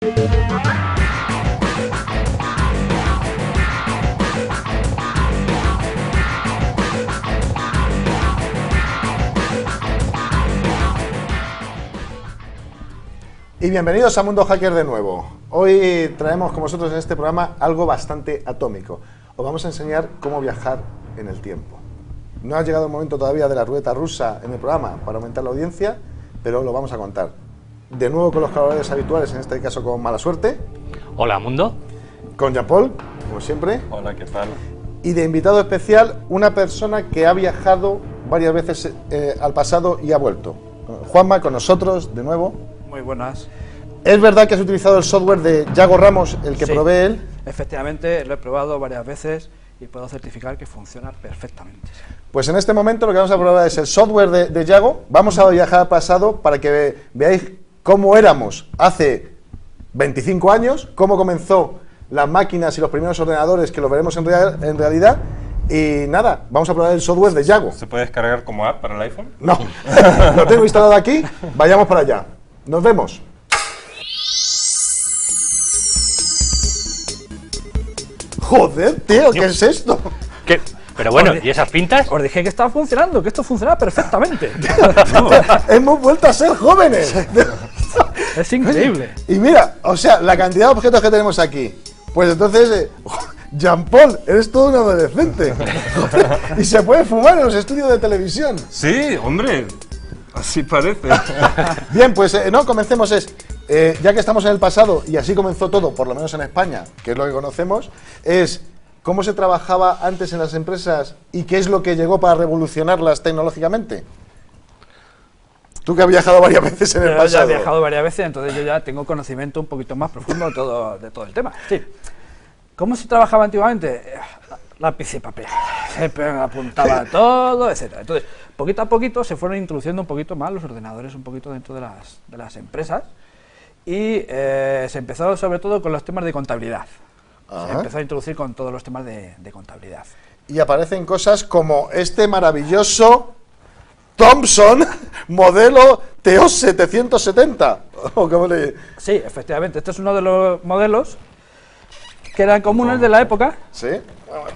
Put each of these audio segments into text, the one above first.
Y bienvenidos a Mundo Hacker de nuevo. Hoy traemos con vosotros en este programa algo bastante atómico. Os vamos a enseñar cómo viajar en el tiempo. No ha llegado el momento todavía de la ruleta rusa en el programa para aumentar la audiencia, pero lo vamos a contar. De nuevo con los colaboradores habituales, en este caso con Mala Suerte. Hola, Mundo. Con Jean-Paul, como siempre. Hola, ¿qué tal? Y de invitado especial, una persona que ha viajado varias veces al pasado y ha vuelto. Juanma, con nosotros, de nuevo. Muy buenas. ¿Es verdad que has utilizado el software de Yago Ramos, el que provee él? Efectivamente, lo he probado varias veces y puedo certificar que funciona perfectamente. Pues en este momento lo que vamos a probar es el software de Yago. Vamos a viajar al pasado para que veáis cómo éramos hace 25 años, cómo comenzó las máquinas y los primeros ordenadores, que lo veremos en realidad. Y nada, vamos a probar el software de Yago. ¿Se puede descargar como app para el iPhone? No, lo tengo instalado aquí, vayamos para allá. Nos vemos. Joder, tío, ¿qué es esto? ¿Qué? Pero bueno, ¿y esas pintas? Os dije que estaba funcionando, que esto funciona perfectamente. Hemos vuelto a ser jóvenes. Es increíble. Y mira, o sea, la cantidad de objetos que tenemos aquí. Pues entonces, Jean-Paul, eres todo un adolescente. Joder, y se puede fumar en los estudios de televisión. Sí, hombre, así parece. Bien, pues no, comencemos. Ya que estamos en el pasado, y así comenzó todo, por lo menos en España, que es lo que conocemos, es cómo se trabajaba antes en las empresas y qué es lo que llegó para revolucionarlas tecnológicamente. Tú que has viajado varias veces en el pasado. Yo ya he viajado varias veces, entonces yo ya tengo conocimiento un poquito más profundo de todo el tema. Sí. ¿Cómo se trabajaba antiguamente? Lápiz y papel. Se apuntaba todo, etcétera. Entonces, poquito a poquito se fueron introduciendo un poquito más los ordenadores, un poquito dentro de las empresas. Y se empezó sobre todo con los temas de contabilidad. Ajá. Se empezó a introducir con todos los temas de contabilidad. Y aparecen cosas como este maravilloso Thomson modelo TO-770. Sí, efectivamente. Este es uno de los modelos que eran comunes de la época. Sí.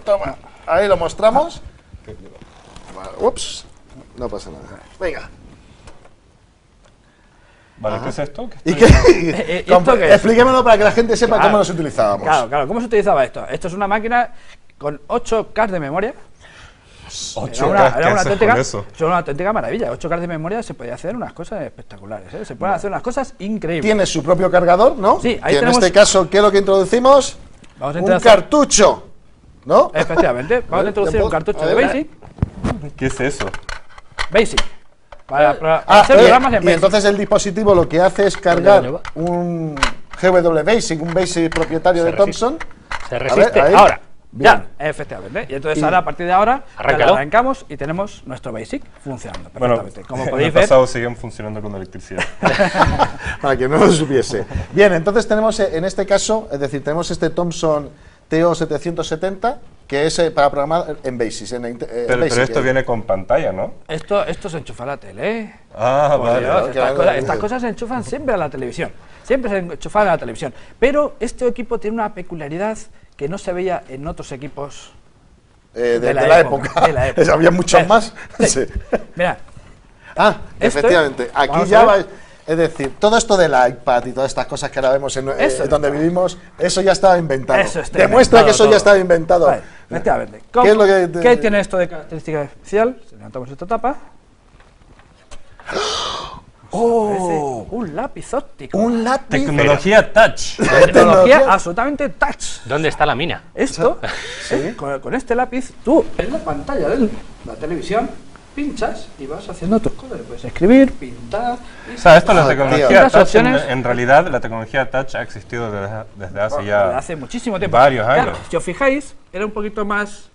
Toma, ahí lo mostramos. Ups, no pasa nada. Venga. Vale, ¿qué es esto? ¿Y qué? ¿Esto qué es? Explíquemelo para que la gente sepa cómo los utilizábamos. Claro, ¿cómo se utilizaba esto? Esto es una máquina con 8K de memoria. 8K, ¿qué haces con eso? Es una auténtica maravilla. 8K de memoria se podía hacer unas cosas espectaculares, ¿eh? Se pueden hacer unas cosas increíbles. Tiene su propio cargador, ¿no? Sí, ahí que tenemos. En este caso, ¿qué es lo que introducimos? Vamos a Un cartucho, ¿no? Efectivamente, vamos a introducir un cartucho de Basic. ¿Qué es eso? Basic. Para hacer programas en y Basic. entonces el dispositivo lo que hace es cargar un GW Basic, un Basic propietario de Thomson. Se resiste. Ahí. Ahora. Ya, efectivamente. Y entonces ahora, a partir de ahora, ya lo arrancamos y tenemos nuestro Basic funcionando perfectamente. Bueno, como en podéis el ver. pasado siguen funcionando con electricidad. Para que no lo supiese. Bien, entonces tenemos en este caso, es decir, tenemos este Thomson TO-770, que es para programar en Basic. Pero esto viene con pantalla, ¿no? Esto se enchufa a la tele. Ah, Por vale. Dios, claro. estas cosas se enchufan siempre a la televisión. Siempre se enchufan a la televisión. Pero este equipo tiene una peculiaridad que no se veía en otros equipos de la época. Había muchos más. Sí. Mira. Efectivamente. Aquí ya va. Es decir, todo esto del iPad y todas estas cosas que ahora vemos en donde vivimos, eso ya estaba inventado. Demuestra que eso ya estaba inventado. Vale, efectivamente. ¿Qué es lo que ¿Qué tiene esto de característica especial? Levantamos esta tapa. ¡Oh! Un lápiz óptico. Un lápiz. Tecnología touch. Tecnología absolutamente touch. ¿Dónde está la mina? Esto, con este lápiz, tú en la pantalla de la televisión pinchas y vas haciendo tus cosas. Puedes escribir, pintar. O sea, esto la tecnología touch, opciones. en realidad la tecnología touch ha existido desde hace ya Desde hace muchísimo tiempo. varios años. Claro, si os fijáis, era un poquito más.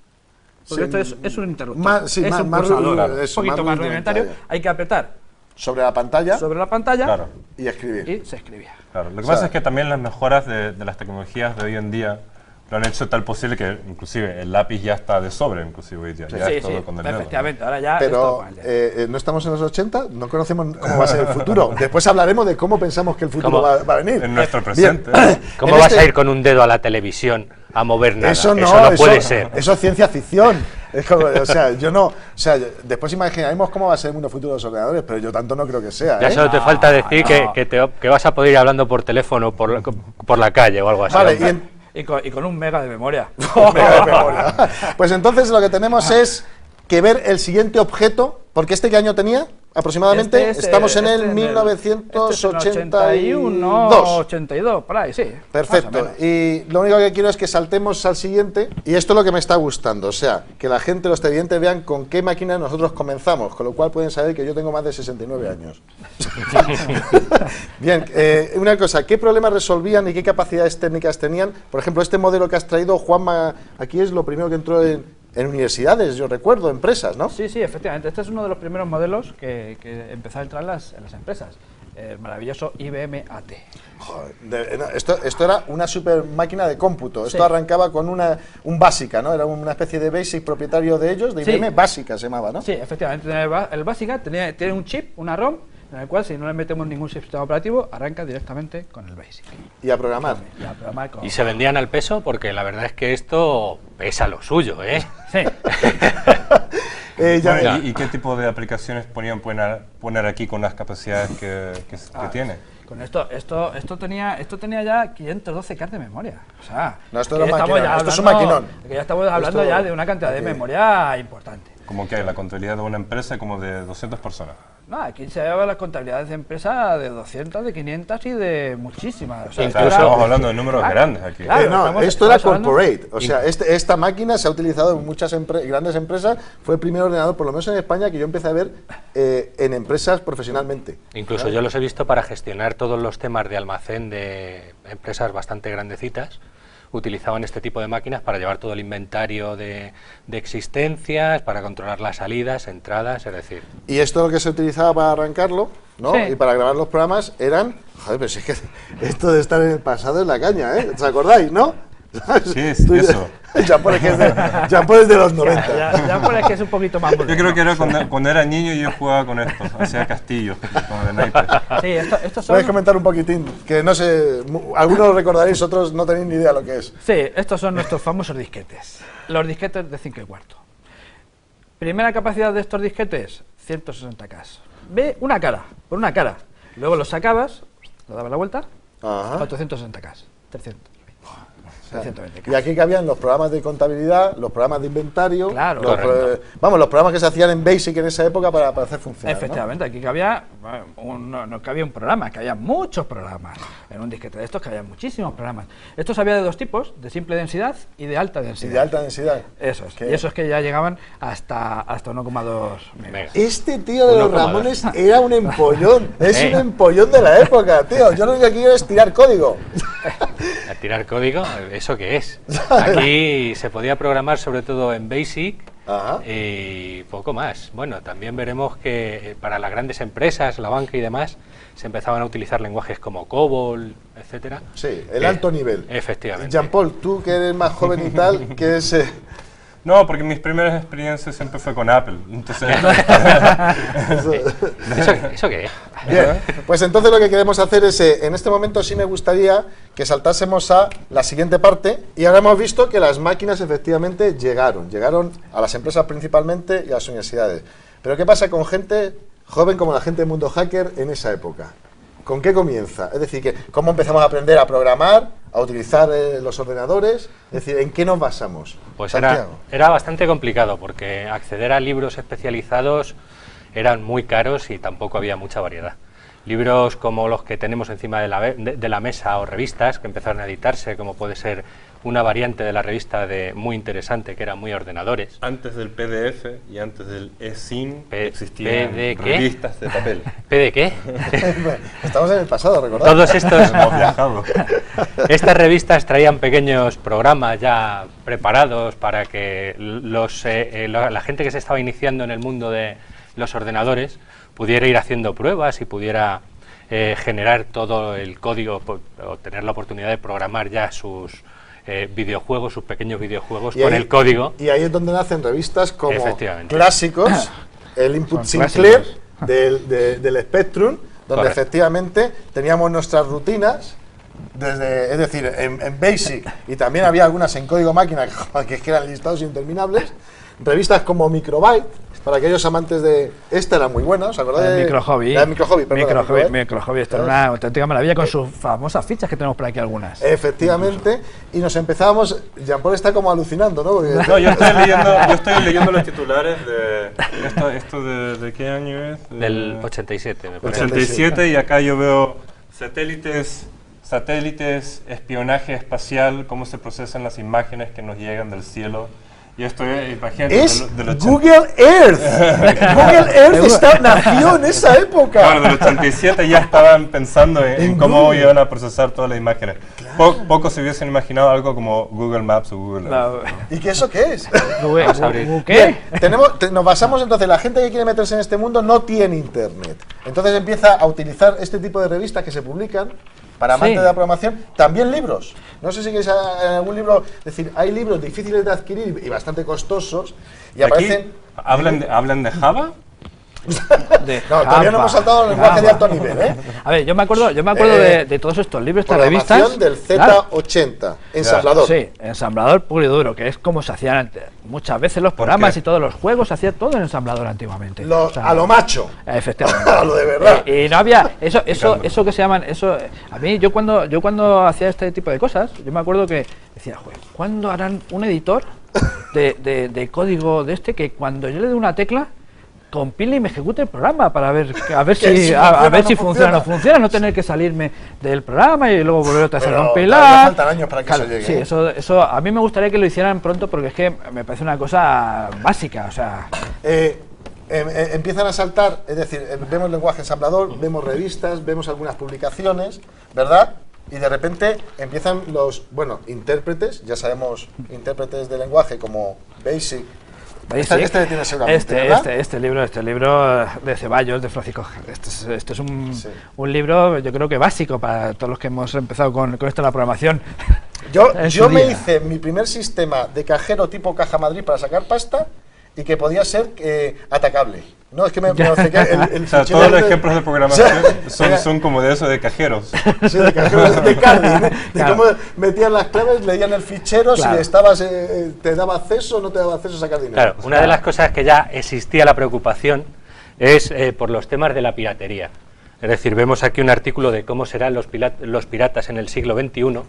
Porque Sí, esto es un interruptor. más- sí, es más- un más pulsador, claro, un eso, poquito más más rudimentario. rudimentario. Hay que apretar Sobre la pantalla sobre la pantalla Claro, y escribir. y se escribía. claro. Lo que O sea, pasa es que también las mejoras de las tecnologías de hoy en día, lo han hecho tal posible que inclusive el lápiz ya está de sobre, inclusive hoy día, ya es todo con el dedo, ¿no? Efectivamente, ahora ya Pero es todo con el dedo. no estamos en los 80, no conocemos cómo va a ser el futuro. Después hablaremos de cómo pensamos que el futuro va a venir. En nuestro Bien. presente. ¿Cómo En vas este- a ir con un dedo a la televisión a mover nada? Eso no, puede ser. Eso es ciencia ficción. Es como, o sea, yo no. O sea, después imaginaremos cómo va a ser el mundo futuro de los ordenadores, pero yo tanto no creo que sea. Ya ¿eh? solo te falta decir no. que vas a poder ir hablando por teléfono por la calle o algo así. Vale, hombre. Y con un mega de memoria. Mega de memoria. Pues entonces lo que tenemos es que ver el siguiente objeto, porque ¿qué año tenía? Aproximadamente, estamos en el 1981. 82, por ahí, sí. Perfecto. más o menos. Y lo único que quiero es que saltemos al siguiente. Y esto es lo que me está gustando. O sea, que la gente, los televidentes, vean con qué máquina nosotros comenzamos. Con lo cual pueden saber que yo tengo más de 69 años. Bien, una cosa. ¿Qué problemas resolvían y qué capacidades técnicas tenían? Por ejemplo, este modelo que has traído, Juanma, aquí es lo primero que entró en universidades, yo recuerdo, empresas, ¿no? Sí, sí, efectivamente. Este es uno de los primeros modelos que empezó a entrar en las empresas. El maravilloso IBM AT. Joder, esto era una super máquina de cómputo. Esto Sí. arrancaba con un Básica, ¿no? Era una especie de Basic propietario de ellos, de Sí. IBM, Básica se llamaba, ¿no? Sí, efectivamente. El Básica tiene un chip, una ROM, en el cual si no le metemos ningún sistema operativo, arranca directamente con el Basic. Y a programar. Y a programar con... Y se vendían al peso porque la verdad es que esto pesa lo suyo, ¿eh? Sí. Ya- ¿Y qué tipo de aplicaciones ponían poner aquí con las capacidades que tiene? Con esto tenía ya 512K de memoria. O sea, No, esto que era ya un estamos maquinón, ya esto es un hablando- maquinón. que ya estamos hablando Esto- ya de una cantidad de aquí. memoria importante. Como que hay la contabilidad de una empresa como de 200 personas. No, aquí se lleva las contabilidades de empresa de 200, de 500 y de muchísimas. O sea, Incluso esto era- estamos hablando de números Claro, grandes aquí. claro. no, esto era corporate. O sea, esta máquina se ha utilizado en muchas grandes empresas. Fue el primer ordenador, por lo menos en España, que yo empecé a ver en empresas profesionalmente. Incluso yo los he visto para gestionar todos los temas de almacén de empresas bastante grandecitas. Utilizaban este tipo de máquinas para llevar todo el inventario de existencias, para controlar las salidas, entradas, es decir... Y esto lo que se utilizaba para arrancarlo, ¿no? Sí. Y para grabar los programas eran... Joder, pero si es que esto de estar en el pasado es la caña, ¿eh? ¿Os acordáis, no? Sí, es eso. Jean-Paul es de los 90. Ya por que es un poquito más Yo moderno. creo que era cuando era niño yo jugaba con esto, hacía castillos, como de naipes. Sí, estos son... Puedes comentar un poquitín, que no sé, algunos lo recordaréis, otros no tenéis ni idea lo que es. Sí, estos son nuestros famosos disquetes. Los disquetes de 5 y cuarto. Primera capacidad de estos disquetes, 160K. Ve una cara, por una cara. Luego los sacabas, lo dabas la vuelta, Ajá. 460K, 300. 320K. Y aquí cabían los programas de contabilidad, los programas de inventario, Claro. los, Correcto. los programas que se hacían en Basic en esa época para hacer funcionar. ¿no? Efectivamente, aquí cabía, no cabía un programa, que había muchos programas. En un disquete de estos que había muchísimos programas. Estos había de dos tipos, de simple densidad y de alta Y densidad. de alta densidad. Eso es. Que- Y esos que ya llegaban hasta 1,2 megas. Megas. Este tío de los 1,2. Ramones era un empollón, es Sí. un empollón de la época, tío. Yo lo único que quiero es tirar código. A tirar código, ¿eso qué es? Aquí se podía programar sobre todo en Basic Ajá. y poco más. Bueno, también veremos que para las grandes empresas, la banca y demás, se empezaban a utilizar lenguajes como COBOL, etcétera. Sí, el alto nivel. Efectivamente. Jean-Paul, tú que eres más joven y tal, que es... No, porque mis primeras experiencias siempre fue con Apple. Entonces, ¿Eso qué es? Bien, pues entonces lo que queremos hacer es, en este momento sí me gustaría que saltásemos a la siguiente parte y ahora hemos visto que las máquinas efectivamente llegaron a las empresas principalmente y a las universidades. Pero ¿qué pasa con gente joven como la gente del mundo hacker en esa época? ¿Con qué comienza? Es decir, que ¿cómo empezamos a aprender a programar, a utilizar los ordenadores? Es decir, ¿en qué nos basamos? Pues Santiago. era bastante complicado porque acceder a libros especializados eran muy caros y tampoco había mucha variedad. Libros como los que tenemos encima de la mesa o revistas que empezaron a editarse, como puede ser una variante de la revista muy interesante que eran muy ordenadores. antes del PDF y antes del eSIM P- existían ¿de qué? revistas de papel. ¿P de qué? Estamos en el pasado, ¿recordad? Todos estos... Hemos viajado. Estas revistas traían pequeños programas ya preparados para que la gente que se estaba iniciando en el mundo de los ordenadores pudiera ir haciendo pruebas y pudiera generar todo el código o tener la oportunidad de programar ya sus videojuegos, sus pequeños videojuegos Y con ahí- el código. Y ahí es donde nacen revistas como Efectivamente. Clásicos, el Input Son Sinclair clásicos. del Spectrum, donde Correcto. efectivamente teníamos nuestras rutinas, es decir, en Basic, y también había algunas en código máquina que eran listados interminables. Revistas como Microbyte, para aquellos amantes de... Esta era muy buena, ¿os acordáis? El Micro Hobby. La de Micro Hobby, perdón. Micro Hobby, esta era una auténtica maravilla con sus famosas fichas que tenemos por aquí algunas. Efectivamente, y nos empezábamos... Jean-Paul está como alucinando, ¿no? Porque- No, yo estoy leyendo los titulares de... ¿Esto de qué año es? Del 87, me parece. 87, y acá yo veo satélites, espionaje espacial, cómo se procesan las imágenes que nos llegan del cielo. Y esto es, imagínate, Es del Google Earth. Google Earth nació en esa época. Claro, del 87 ya estaban pensando en cómo Google. iban a procesar todas las imágenes. Pocos se hubiesen imaginado algo como Google Maps o Google Earth. ¿Y qué eso qué es? Vamos a abrir. ¿Qué? Bien, nos basamos entonces, la gente que quiere meterse en este mundo no tiene internet. Entonces empieza a utilizar este tipo de revistas que se publican para amantes Sí. de la programación, también libros. No sé si queréis en algún libro, es decir, hay libros difíciles de adquirir y bastante costosos y Aquí aparecen... hablan de Java. No, todavía no hemos saltado al lenguaje de alto nivel, ¿eh? A ver, yo me acuerdo de todos estos libros, estas Programación revistas. del Claro. Z80, ensamblador. Sí, ensamblador puro y duro, que es como se hacían muchas veces los programas qué? y todos los juegos, se hacía todo en ensamblador antiguamente. O sea, A lo macho. Efectivamente. A lo de verdad. Y no había eso que se llaman a mí yo cuando hacía este tipo de cosas, yo me acuerdo que decía, "Joder, ¿cuándo harán un editor de código de este que cuando yo le dé una tecla compile y me ejecute el programa para ver si funciona o no funciona, no tener que salirme del programa y luego volver otra vez a Pero compilar"? todavía faltan años para que Claro, eso llegue, sí, ¿eh? eso a mí me gustaría que lo hicieran pronto porque es que me parece una cosa básica, o sea, Empiezan a saltar, es decir, vemos lenguaje ensamblador, vemos revistas, vemos algunas publicaciones, ¿verdad? Y de repente empiezan los, intérpretes, ya sabemos, intérpretes de lenguaje como Basic. Basic. Este tiene seguramente, ¿verdad? Este libro de Ceballos, de Francisco, este es Sí. un libro, yo creo que básico para todos los que hemos empezado con esto de la programación. Yo en su me día. hice mi primer sistema de cajero tipo Caja Madrid para sacar pasta y que podía ser atacable. No, es que me obcequé el O sea, fichero todos los de- ejemplos de programación Era- son como de eso, de cajeros. Sí, de cajeros de Cardi, ¿no? De Claro. cómo metían las claves, leían el fichero, Claro. si estabas, te daba acceso o no te daba acceso a sacar dinero. Claro, una de las cosas que ya existía la preocupación es por los temas de la piratería. Es decir, vemos aquí un artículo de cómo serán los piratas en el siglo XXI.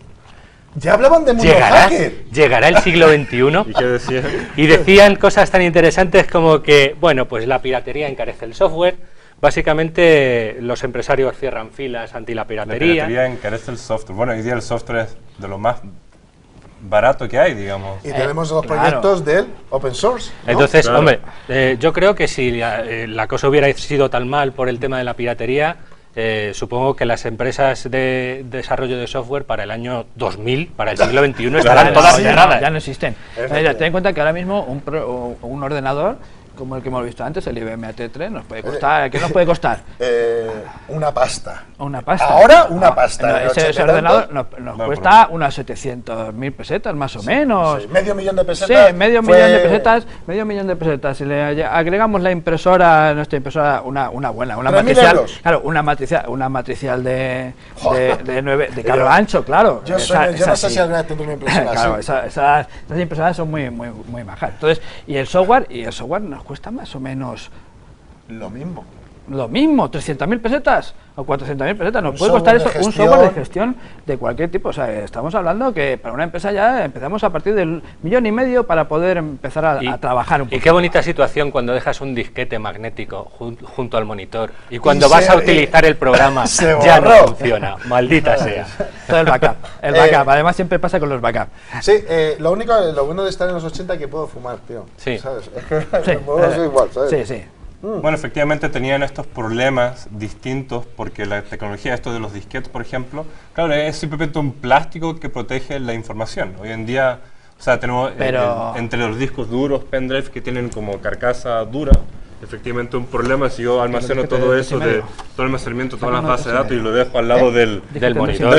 Ya hablaban de mundo hacker. Llegará el siglo XXI. ¿Y qué decía? Y decían cosas tan interesantes como que, bueno, pues la piratería encarece el software. Básicamente los empresarios cierran filas anti la La piratería. piratería encarece el software. Bueno, hoy día el software es de lo más barato que hay, digamos. Y tenemos los claro. proyectos del open source. ¿no? Entonces, Claro. hombre, yo creo que si la cosa hubiera sido tan mal por el tema de la piratería, supongo que las empresas de desarrollo de software para el año 2000, para el siglo XXI, estarán Ya todas no, cerradas. ya no existen. Mira, ten en cuenta que ahora mismo un ordenador como el que hemos visto antes, el IBM AT3, nos puede costar, ¿qué nos puede costar? Una pasta. Una pasta. Ahora una pasta. No, en ese 80 ordenador tantos, nos No, cuesta unas 700.000 pesetas, más o menos. sí, medio millón de pesetas. Sí, medio millón de pesetas. Si le agregamos la impresora, nuestra impresora, una buena, una 3.000 matricial, euros. claro, una matricial de Joder. 9 de carro ancho, claro. Yo, Esa- yo esa no sé sí. si alguna vez tendré una impresora Claro, así. esas impresoras son muy majas. Entonces, y el software nos cuesta más o menos Lo mismo. lo mismo, 300.000 pesetas o 400.000 pesetas. Nos Un puede costar software eso, de un software de gestión. gestión de cualquier tipo. O sea, estamos hablando que para una empresa ya empezamos a partir del 1,5 millones para poder empezar a trabajar un Y poco. qué bonita situación cuando dejas un disquete magnético junto al monitor y cuando Y vas se- a utilizar el programa se ya no borró. funciona. Maldita sea. Todo el backup. El backup. Además, siempre pasa con los backups. Sí, lo bueno de estar en los 80 es que puedo fumar, tío. Sí. ¿Sabes? Es que Sí, puedo ser igual, ¿sabes? sí, sí. Bueno, efectivamente tenían estos problemas distintos porque la tecnología, esto de los disquetes, por ejemplo, claro, es simplemente un plástico que protege la información. Hoy en día, o sea, tenemos Pero- entre los discos duros, pendrive, que tienen como carcasa dura, efectivamente un problema si yo almaceno disquete todo de eso, 3,5. todo el almacenamiento, todas las Uno de bases de datos y 3,5. lo dejo al lado del Del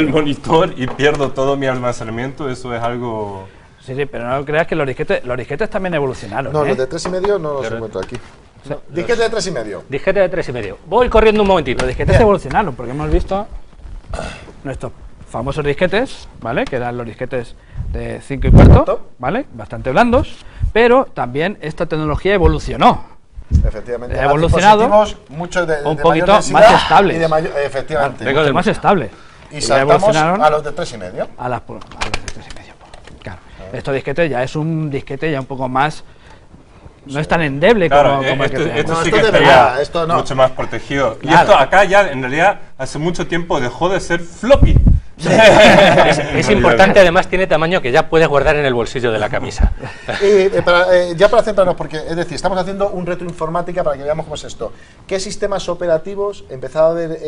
monitor. y pierdo todo mi almacenamiento, eso es algo... Sí, sí, pero no creas que los disquetes también evolucionaron. No, ¿eh? los de 3,5 no los Pero- encuentro aquí. No, disquete de 3,5. Disquete de 3,5. Voy corriendo un momentito. Los disquetes evolucionaron porque hemos visto nuestros famosos disquetes, ¿vale? Que eran los disquetes de 5 y cuarto, ¿vale? Bastante blandos, pero también esta tecnología evolucionó. Efectivamente. Ha evolucionado Dispositivos, muchos de un de poquito mayor densidad más estables. Y de mayor, efectivamente. Venga, Mucho más estable. Y ya saltamos evolucionaron a los de 3,5. a los de 3,5. Claro. Estos disquetes ya es un disquete ya un poco más... No es tan endeble Claro, como el que teníamos. esto No, sí esto que de estaría verdad, esto no. mucho más protegido. Y Claro. esto acá ya, en realidad, hace mucho tiempo dejó de ser floppy. Es importante, además tiene tamaño que ya puedes guardar en el bolsillo de la camisa. Ya para centrarnos, porque es decir, estamos haciendo un reto informática para que veamos cómo es esto. ¿Qué sistemas operativos empezaba a ver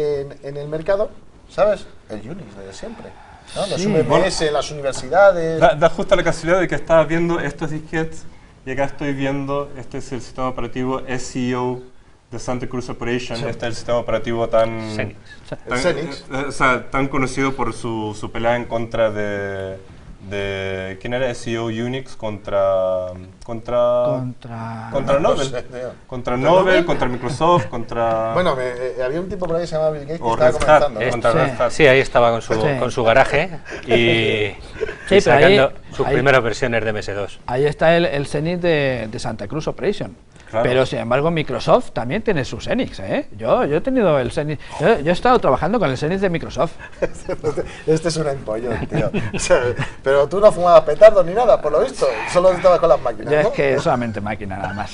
en el mercado? ¿Sabes? El Unix de siempre. ¿No? Los Sí, VMS, las universidades. Da justo la casualidad de que estaba viendo estos disquetes y acá estoy viendo, este es el sistema operativo SEO de Santa Cruz Operation, este es el sistema operativo tan, Xenix. El Xenix. o sea, tan conocido por su pelea en contra de ¿quién era? SEO Unix contra Contra... Nobel, No sé, tío. contra Nobel, contra Microsoft, contra Bueno, había un tipo por ahí que se llamaba Bill Gates que o estaba Red Hat, comenzando. ¿no? contra Sí. Red Hat. Sí, ahí estaba con su, Sí. con su garaje y pero sacando ahí- sus ahí- primeras versiones de MS2. Ahí está el Xenix de Santa Cruz Operation. Claro. Pero sin embargo Microsoft también tiene su Xenix, ¿eh? Yo he tenido el Xenix, yo he estado trabajando con el Xenix de Microsoft. Este es un empollón, tío. O sea, pero tú no fumabas petardos ni nada, por lo visto. Solo estabas con las máquinas. Yo ¿no? es que solamente máquina nada más.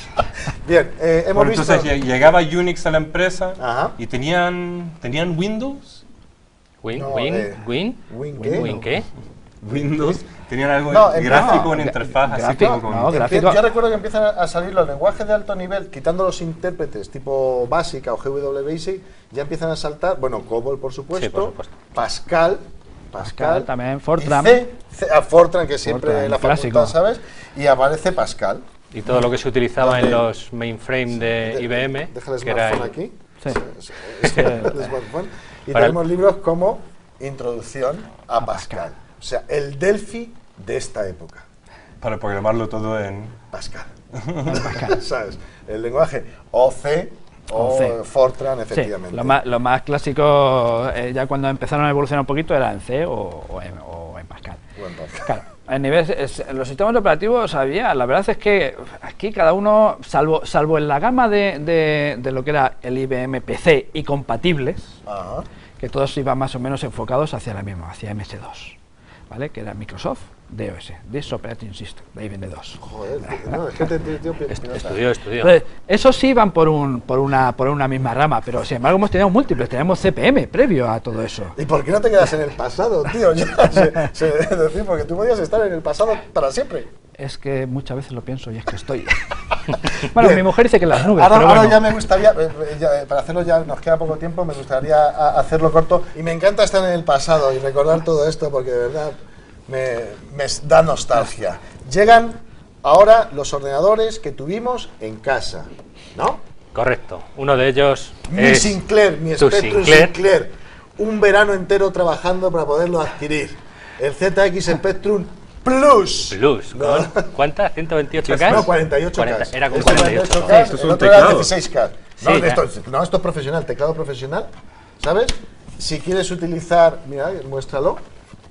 Bien, hemos Bueno, visto. entonces llegaba Unix a la empresa Ajá. y tenían Windows. ¿Win? No, ¿Win? ¿Win qué? ¿Win qué? Windows, tenían algo No, gráfico, no, una interfaz así gráfico, como con... no, gráfico. Yo recuerdo que empiezan a salir los lenguajes de alto nivel, quitando los intérpretes tipo Basic o GW Basic, ya empiezan a saltar, bueno, COBOL por supuesto, Sí, por supuesto. Pascal también, Fortran. y Fortran, que siempre Fortran, la clásico. facultad, ¿sabes? Y aparece Pascal. Y todo lo que se utilizaba ¿Dónde? en los mainframe de IBM, Deja el que era smartphone el- aquí. Sí. El smartphone. Y Para el- tenemos libros como Introducción a Pascal. O sea, el Delphi de esta época. Para programarlo todo en... Pascal. ¿Sabes? El lenguaje OC o OC. Fortran, Sí, efectivamente. lo más clásico, ya cuando empezaron a evolucionar un poquito, era en C o en Pascal. Buen Pascal. Claro, en los sistemas operativos había, la verdad es que aquí cada uno, salvo en la gama de lo que era el IBM PC y compatibles, Ajá. que todos iban más o menos enfocados hacia la misma, hacia MS2, ¿vale? Que era Microsoft DOS, Disk Operating System, de ahí viene 2. Joder, no, es que tío, Estudió. Entonces, esos sí van por una misma rama, pero sin embargo hemos tenido múltiples, tenemos CPM previo a todo eso. ¿Y por qué no te quedas en el pasado, tío? Ya, es decir, porque tú podías estar en el pasado para siempre. Es que muchas veces lo pienso y es que estoy. Bueno, Bien. mi mujer dice que las nubes, Ahora, pero ahora bueno. ya me gustaría, para hacerlo ya, nos queda poco tiempo, me gustaría hacerlo corto. Y me encanta estar en el pasado y recordar todo esto porque de verdad me da nostalgia. Llegan ahora los ordenadores que tuvimos en casa, ¿no? Correcto. Uno de ellos Mi es Sinclair, mi tu Spectrum Sinclair. Un verano entero trabajando para poderlo adquirir. El ZX Spectrum Plus. Plus. No. ¿Con cuántas? ¿128K? No, 48K. Era con Este 48. 48K, Esto es el un otro era teclado. 16K. Sí, No, ya. esto es profesional, teclado profesional, ¿sabes? Si quieres utilizar, mira, muéstralo.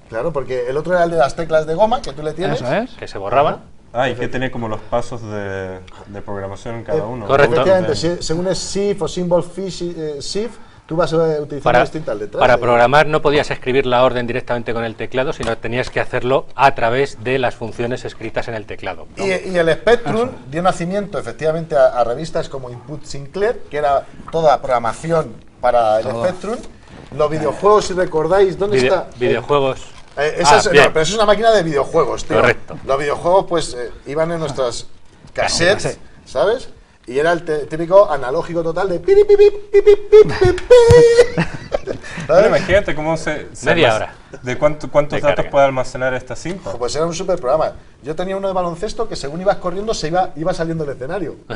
Claro, porque el otro era el de las teclas de goma que tú le tienes. Eso es. Que se borraban. Ah, y que tiene como los pasos de programación en cada uno. correcto. Efectivamente, según es SIF o Symbol SIF, tú vas a utilizar una distinta letra. Para programar no podías escribir la orden directamente con el teclado, sino tenías que hacerlo a través de las funciones escritas en el teclado. Y el Spectrum dio nacimiento efectivamente a revistas como Input Sinclair, que era toda programación para el Spectrum. Los videojuegos, si recordáis, ¿dónde está? Videojuegos. No, pero eso es una máquina de videojuegos, tío. Correcto. Los videojuegos, pues, iban en nuestras cassettes, cassette. ¿sabes? Y era el típico analógico total de piri, pi, pi, pi, pi, pi, pi, pi. Bueno, imagínate cómo Media hora. de cuántos De datos carga. puede almacenar esta cinta. Pues era un super programa. Yo tenía uno de baloncesto que según ibas corriendo iba saliendo del escenario. De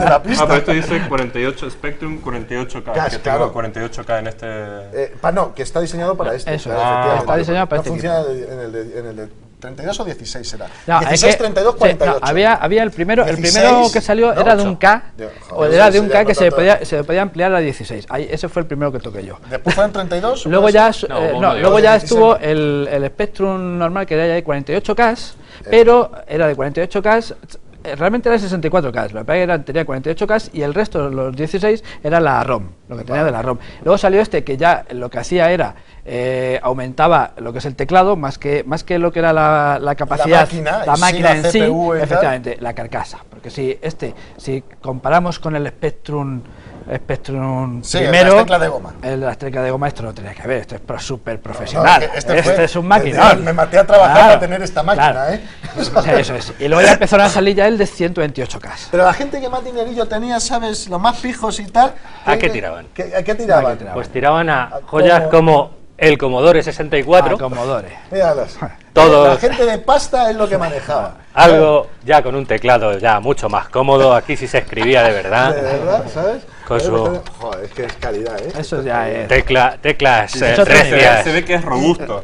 la pista. Ah, pero esto dice 48 Spectrum 48K. Claro, que claro. tengo 48K en este... No, que está diseñado para este. Eso, efectivamente. está diseñado para no este funciona en el de 32 o 16 será. No, 16, es que- 32, sí, 48. no, había el primero 16, que salió no, era de 8. un K, o Joder, era de eso un ya K no que tanto. se podía ampliar a 16. Ahí, ese fue el primero que toqué yo. Después fueron 32. Luego pues, ya, No, uno de luego ya 16. estuvo el Spectrum normal, que era ya de 48K, pero era de 48K, realmente era de 64K, lo que pasa es que tenía 48K y el resto, los 16, era la ROM, lo que tenía de la ROM. Luego salió este que ya lo que hacía era, aumentaba lo que es el teclado, más que lo que era la capacidad, la máquina en en sí, CPU y tal. efectivamente, la carcasa. Porque si comparamos con el Spectrum Sí, el de primero, las teclas de goma. el de las teclas de goma, esto no tenía que ver, esto es súper profesional. No, que este es un me maquinón. maté a trabajar Claro, para tener esta máquina, claro. ¿eh? Eso es. Y luego ya empezaron a salir ya el de 128K. Pero la gente que más dinerillo tenía, ¿sabes? Los más fijos y tal. ¿A qué tiraban? ¿A qué tiraban? ¿A qué tiraban? Pues tiraban a joyas como el Commodore 64, Ah, Commodore. Míralos. Todos. La gente de pasta es lo que manejaba. algo ya con un teclado ya mucho más cómodo. Aquí sí se escribía de De verdad. verdad, ¿sabes? Con su- Joder, es que es calidad, ¿eh? Eso ya es. Teclas Eso recias. Se ve que es robusto.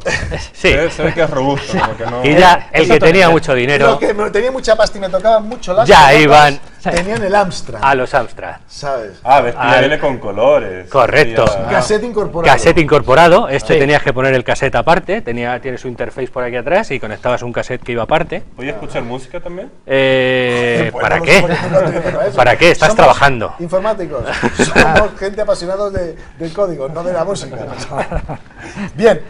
Sí. Se ve que es robusto. Como que no... Y ya el que tenía mucho Los dinero que tenía mucha pasta y me tocaban mucho las Ya pelotas, iban. tenían el Amstrad, a los Amstrad. ¿sabes? Ah, ves, Al- viene con colores. Correcto. Sí, ya. Cassette incorporado. Cassette incorporado, este Sí. tenías que poner el cassette aparte, tiene su interface por aquí atrás y conectabas un cassette que iba aparte. ¿Voy a escuchar música también? Pues ¿Para no qué? nos ponemos para eso. ¿Para qué? Estás Somos trabajando. Informáticos. Somos gente apasionados del código, no de la música. Bien.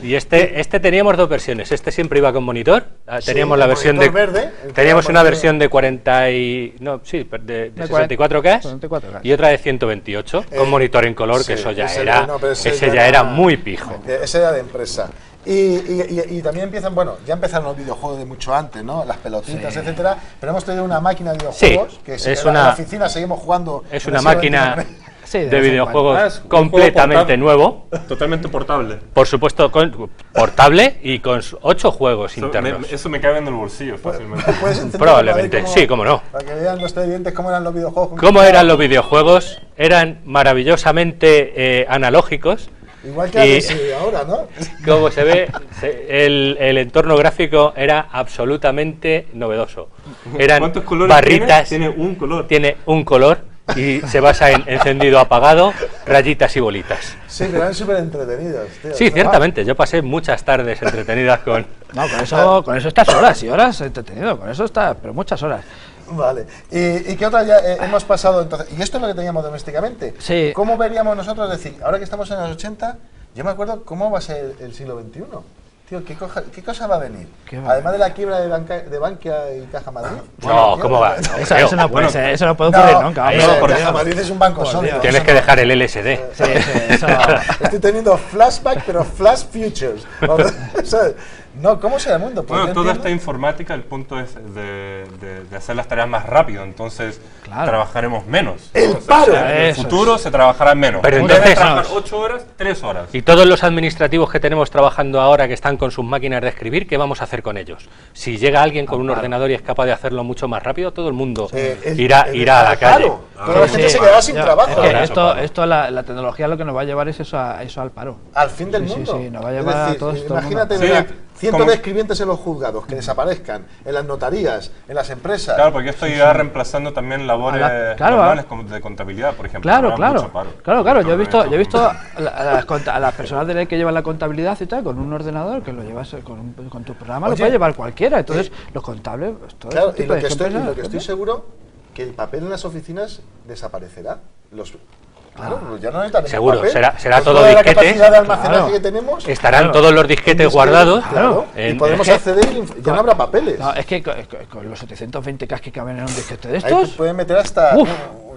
Y este teníamos dos versiones. Este siempre iba con monitor. Teníamos Sí, la el versión de. monitor verde, el que Teníamos era una monitor- versión de 40 y. No, sí, de 64K 64K. y otra de 128 con monitor en color, que Sí, eso ya ese era. no, pero ese ya era muy pijo. Ese era de empresa. Y también empiezan, bueno, ya empezaron los videojuegos de mucho antes, ¿no? Las pelotitas, etcétera. Pero hemos tenido una máquina de videojuegos Sí, que es en la una- oficina seguimos jugando. Es en una el siglo máquina XXI. Sí, de de vez en videojuegos cuando. Ah, es un completamente juego portable. nuevo. Totalmente portable. Por supuesto, portable y con 8 juegos internos. Eso me cabe en el bolsillo fácilmente. ¿Puedes encenderlo Probablemente, ahí como- sí, cómo no. Para que vean los televidentes cómo eran los videojuegos. ¿Cómo eran los videojuegos? Eran maravillosamente analógicos. Igual que Y- Alice ahora, ¿no? Como se ve, el entorno gráfico era absolutamente novedoso. Eran ¿Cuántos colores barritas, tiene? Tiene un color. tiene un color y se basa en encendido apagado, rayitas y bolitas. Sí, pero eran súper entretenidos, tío. Sí, ciertamente, yo pasé muchas tardes entretenidas con... No, con eso estás horas y horas entretenido, con eso está, pero muchas horas. Vale. ¿Y qué otra ya hemos pasado entonces? ¿Y esto es lo que teníamos domésticamente? Sí. ¿Cómo veríamos nosotros decir, ahora que estamos en los 80, yo me acuerdo cómo va a ser el siglo XXI? Tío, ¿qué cosa va a venir? ¿Qué va a Además de la quiebra de Bankia y Caja Madrid. No, tío, ¿cómo va? No, Eso creo. no puede Bueno, ser, eso no puede ocurrir nunca. no, hombre. por Caja Dios. Madrid es un banco sólido. Dios. Tienes Eso que no- dejar el LSD. Sí, eso. Estoy teniendo flashback, pero flash futures. ¿Sabes? No, ¿cómo será el mundo? Pues Bueno, yo toda entiendo- esta informática, el punto es de hacer las tareas más rápido, entonces Claro. trabajaremos menos. ¡El O sea, paro! en el Eso futuro se trabajará menos. Pero En vez de entonces- trabajar 8 horas, 3 horas. Y todos los administrativos que tenemos trabajando ahora, que están con sus máquinas de escribir, ¿qué vamos a hacer con ellos? Si llega alguien con un ordenador y es capaz de hacerlo mucho más rápido, todo el mundo irá a la calle. paro. Toda la gente se quedará sin Ya, trabajo. es que Claro. esto la tecnología lo que nos va a llevar es eso al paro. Al fin del Sí, sí, mundo. sí, nos va a Es llevar a decir, todo el imagínate mundo. ver a Sí, cientos como- de escribientes en los juzgados que desaparezcan, en las notarías, en las empresas. Claro, porque esto irá reemplazando también labores Claro, normales como de contabilidad, por ejemplo. Claro, Habrá claro. mucho paro. Claro. Yo he visto Esto- a las personas de ley que llevan la contabilidad y tal, con un ordenador que lo llevas con tu programa, lo Oye, puede llevar cualquiera. Entonces, los contables, pues, todo Claro, ese y tipo lo de que estoy empresas, seguro que el papel en las oficinas desaparecerá. Claro, ya no necesitan ese Seguro, papel. será Con todo toda la disquete. capacidad de almacenaje Claro. que tenemos. Estarán Claro. todos los disquetes guardados. Claro, y en- podemos es que- acceder y ya no habrá papeles. No, es que con los 720K que caben en un disquete de Ahí estos, pueden meter hasta, Uf.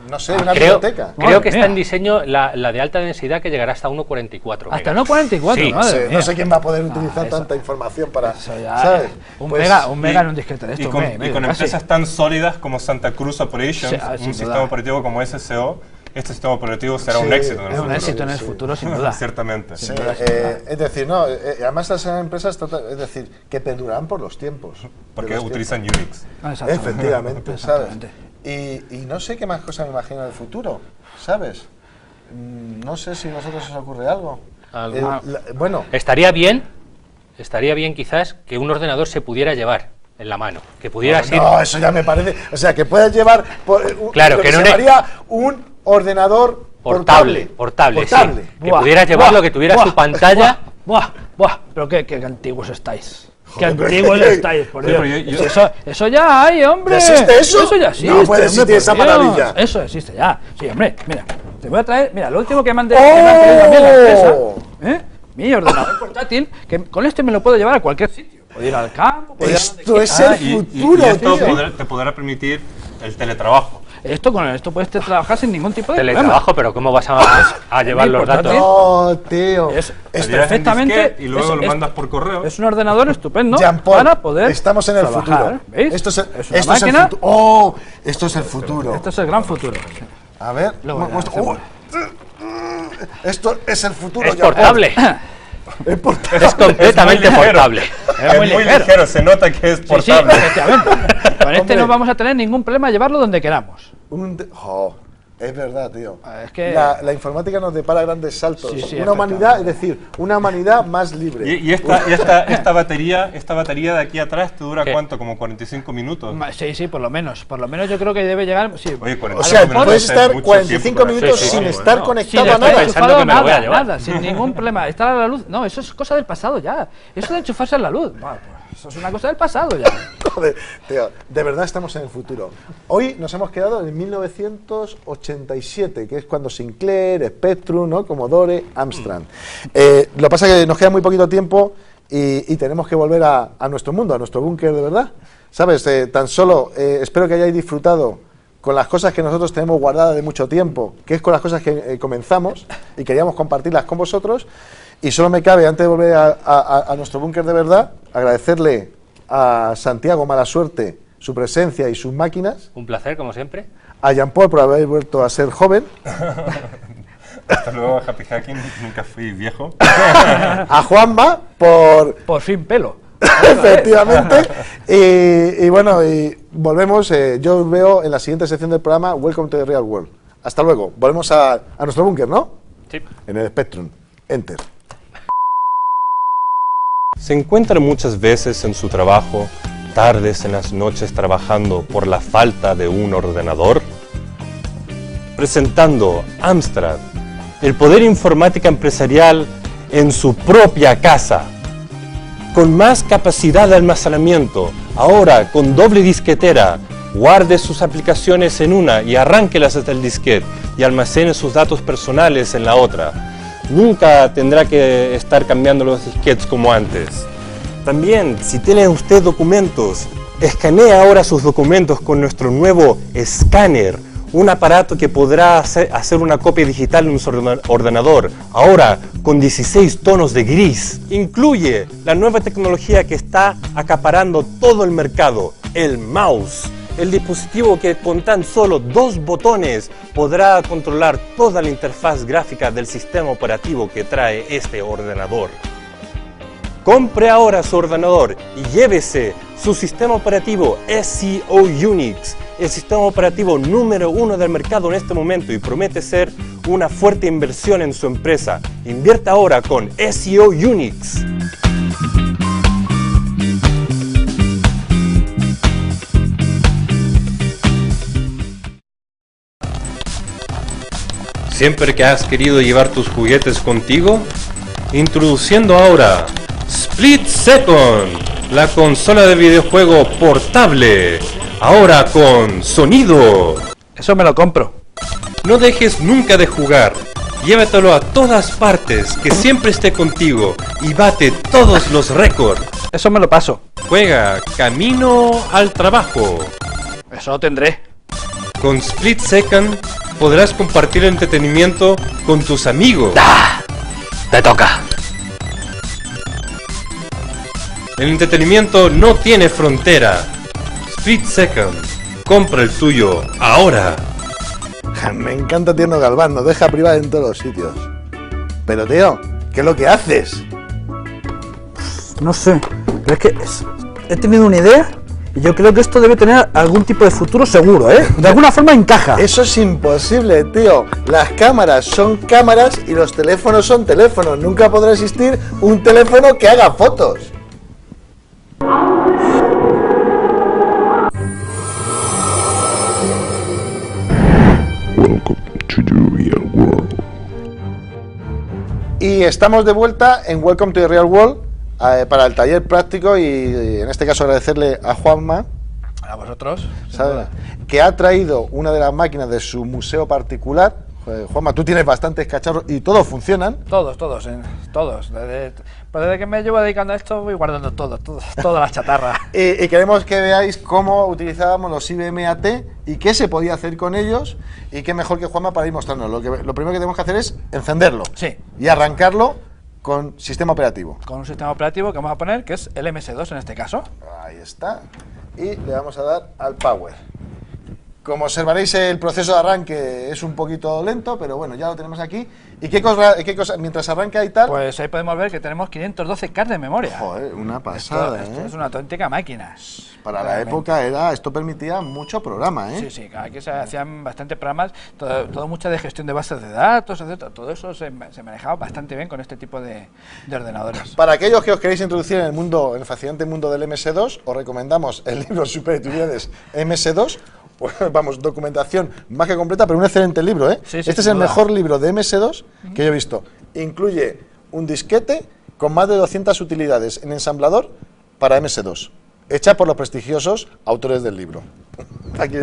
no sé, una Creo, biblioteca. creo que Madre está en mía. diseño la de alta densidad que llegará hasta 1,44. hasta megas. 1,44, Sí, madre mía. No sé quién va a poder utilizar eso- tanta información para. Eso ya, ¿sabes? un Pues, mega en un disquete de Y estos. con, medio, y con casi. empresas tan sólidas como Santa Cruz Operations, Sí, sin un duda. sistema operativo como SSO, este sistema operativo será Sí, un éxito en el Es un futuro. éxito en el futuro, sin duda. Ciertamente. Sí, es decir, no, además estas empresas, es decir, que perdurarán por los tiempos. Porque De los utilizan Unix. Exactamente. Efectivamente, ¿sabes? Exactamente. Y no sé qué más cosas me imagino en el futuro, ¿sabes? No sé si a vosotros os ocurre algo. Bueno, Estaría bien quizás que un ordenador se pudiera llevar en la mano, que pudieras ir... no, eso ya me parece. O sea, que puedas llevar Claro, lo que que no se llamaría un ordenador portable, sí. Que Buah, pudieras llevarlo, buah, que tuviera buah, su pantalla... Buah, pero qué antiguos estáis. Qué Joder, antiguos pero- estáis, por Sí, Dios. pero yo- Eso ya hay, hombre. ¿Ya existe eso? Eso ya existe. No puede hombre, existir esa por Dios. maravilla. Eso existe ya. Sí, hombre, mira. Te voy a traer, mira, lo último que me han ¡Oh! traído a mí en la empresa, mi ordenador portátil, que con este me lo puedo llevar a cualquier sitio. Puedo ir al campo, puedo ir a donde Esto quiera. es el futuro, y esto tío. te podrá permitir el teletrabajo. Con esto puedes trabajar sin ningún tipo de problema. Teletrabajo, pero ¿cómo vas a llevar los datos? No, tío. Es Te llevas en perfectamente. disquete y luego es- lo mandas por correo. Es un ordenador estupendo Jean-Paul, para poder estamos en el trabajar, futuro. ¿veis? Esto es el, una esto es el máquina. futuro. ¡Oh! Esto es el futuro. Esto es el gran futuro. A ver, Luego ya muestra- hacemos. esto es el futuro. Es Jean-Paul. portable, Es portable. es completamente ligero. portable. Es muy ligero, se nota que es Sí, portable. efectivamente. Con este Hombre. no vamos a tener ningún problema llevarlo donde queramos. Es verdad, tío. Es que- La informática nos depara grandes saltos. Sí, una humanidad, es decir, una humanidad más libre. Y esta batería de aquí atrás te dura ¿Qué? ¿cuánto? Como 45 minutos. Sí, por lo menos. Por lo menos yo creo que debe llegar. Sí. Oye, 45 O sea, minutos puedes es estar mucho 45 tiempo para minutos hacer sin algo, estar ¿no? conectado Sin a estar nada. pensando enchufado que me lo voy a llevar. nada, sin ningún problema. Estar a la luz, no, eso es cosa del pasado ya. Eso de enchufarse a la luz, bueno, pues, eso es una cosa del pasado ya. Joder, tío, de verdad estamos en el futuro. Hoy nos hemos quedado en 1987, que es cuando Sinclair, Spectrum, ¿no? Commodore, Amstrad. Lo que pasa es que nos queda muy poquito tiempo y tenemos que volver a nuestro mundo, a nuestro búnker de verdad. ¿Sabes? Tan solo espero que hayáis disfrutado con las cosas que nosotros tenemos guardadas de mucho tiempo, que es con las cosas que comenzamos y queríamos compartirlas con vosotros. Y solo me cabe, antes de volver a nuestro búnker de verdad, agradecerle a Santiago Malasuerte su presencia y sus máquinas, Un placer, como siempre. a Jean-Paul por haber vuelto a ser joven, Hasta luego, Happy Hacking. Nunca fui viejo. a Juanma Por fin pelo. efectivamente, y bueno, y volvemos, yo os veo en la siguiente sección del programa Welcome to the Real World. Hasta luego, volvemos a nuestro búnker, ¿no? Sí. En el Spectrum. Enter. Se encuentra muchas veces en su trabajo, tardes en las noches trabajando por la falta de un ordenador. Presentando Amstrad, el poder informática empresarial en su propia casa. Con más capacidad de almacenamiento, ahora con doble disquetera, guarde sus aplicaciones en una y arránquelas desde el disquete y almacene sus datos personales en la otra. Nunca tendrá que estar cambiando los disquetes como antes. También, si tiene usted documentos, escanee ahora sus documentos con nuestro nuevo escáner, un aparato que podrá hacer una copia digital en su ordenador, ahora con 16 tonos de gris. Incluye la nueva tecnología que está acaparando todo el mercado, el mouse. El dispositivo que con tan solo 2 botones podrá controlar toda la interfaz gráfica del sistema operativo que trae este ordenador. Compre ahora su ordenador y llévese su sistema operativo SEO Unix, el sistema operativo número 1 del mercado en este momento y promete ser una fuerte inversión en su empresa. Invierta ahora con SEO Unix. ¿Siempre que has querido llevar tus juguetes contigo? Introduciendo ahora Split Second, la consola de videojuego portable, ahora con sonido. Eso me lo compro. No dejes nunca de jugar, llévatelo a todas partes, que siempre esté contigo y bate todos los récords. Eso me lo paso. Juega camino al trabajo. Eso lo tendré. Con Split Second podrás compartir entretenimiento con tus amigos. Te toca. El entretenimiento no tiene frontera. Split Second, compra el tuyo ahora. Me encanta Tierno Galván, nos deja privar en todos los sitios. Pero tío, ¿qué es lo que haces? No sé, pero es que he tenido una idea y yo creo que esto debe tener algún tipo de futuro seguro, ¿eh? De alguna forma encaja. Eso es imposible, tío. Las cámaras son cámaras y los teléfonos son teléfonos. Nunca podrá existir un teléfono que haga fotos. Welcome to the real world. Y estamos de vuelta en Welcome to the Real World para el taller práctico y en este caso agradecerle a Juanma, A vosotros, ¿sabe? Que ha traído una de las máquinas de su museo particular. Joder, Juanma, tú tienes bastantes cacharros y todos funcionan. Todos. Desde que me llevo dedicando a esto voy guardando toda la chatarra. Y queremos que veáis cómo utilizábamos los IBM AT y qué se podía hacer con ellos y qué mejor que Juanma para ir mostrarnos. Lo primero que tenemos que hacer es encenderlo Sí. y arrancarlo con sistema operativo. Con un sistema operativo que vamos a poner, que es el MS2 en este caso. Ahí está. Y le vamos a dar al power. Como observaréis, el proceso de arranque es un poquito lento, pero bueno, ya lo tenemos aquí. ¿Y qué cosa mientras arranca y tal? Pues ahí podemos ver que tenemos 512K de memoria. Joder, una pasada, Esto es una auténtica máquina. Para la época esto permitía mucho programa, ¿eh? Sí, aquí se hacían bastantes programas, todo mucho de gestión de bases de datos, etcétera. Todo eso se manejaba bastante bien con este tipo de ordenadores. Para aquellos que os queréis introducir en el fascinante mundo del MS2, os recomendamos el libro Superutilidades MS2. Pues, vamos, documentación más que completa, pero un excelente libro, ¿eh? Sí, este es sin el duda. mejor libro de MS2 que yo he visto. Incluye un disquete con más de 200 utilidades en ensamblador para MS2, hecha por los prestigiosos autores del libro. Aquí.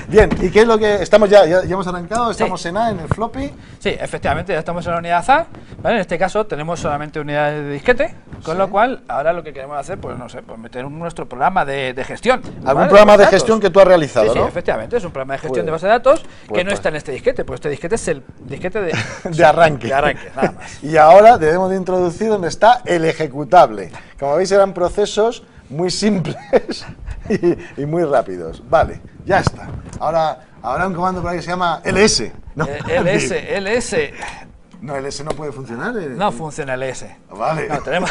Bien, ¿y qué es lo que estamos ya hemos arrancado? Estamos en A, en el floppy. Sí, efectivamente, ya estamos en la unidad A, ¿vale? En este caso tenemos solamente unidades de disquete, con lo cual ahora lo que queremos hacer, pues no sé, pues meter nuestro programa de gestión. ¿Algún ¿vale? programa de datos. gestión que tú has realizado, Sí, no? efectivamente, es un programa de gestión Pues- de base de datos que pues- no está en este disquete, pues este disquete es el disquete de, De arranque. De arranque, nada más. Y ahora debemos de introducir donde está el ejecutable. Como veis, eran procesos muy simples y muy rápidos. Vale, ya está. Ahora un comando por ahí que se llama LS. No, LS. no, LS no puede funcionar. No funciona el LS. Vale. No, tenemos.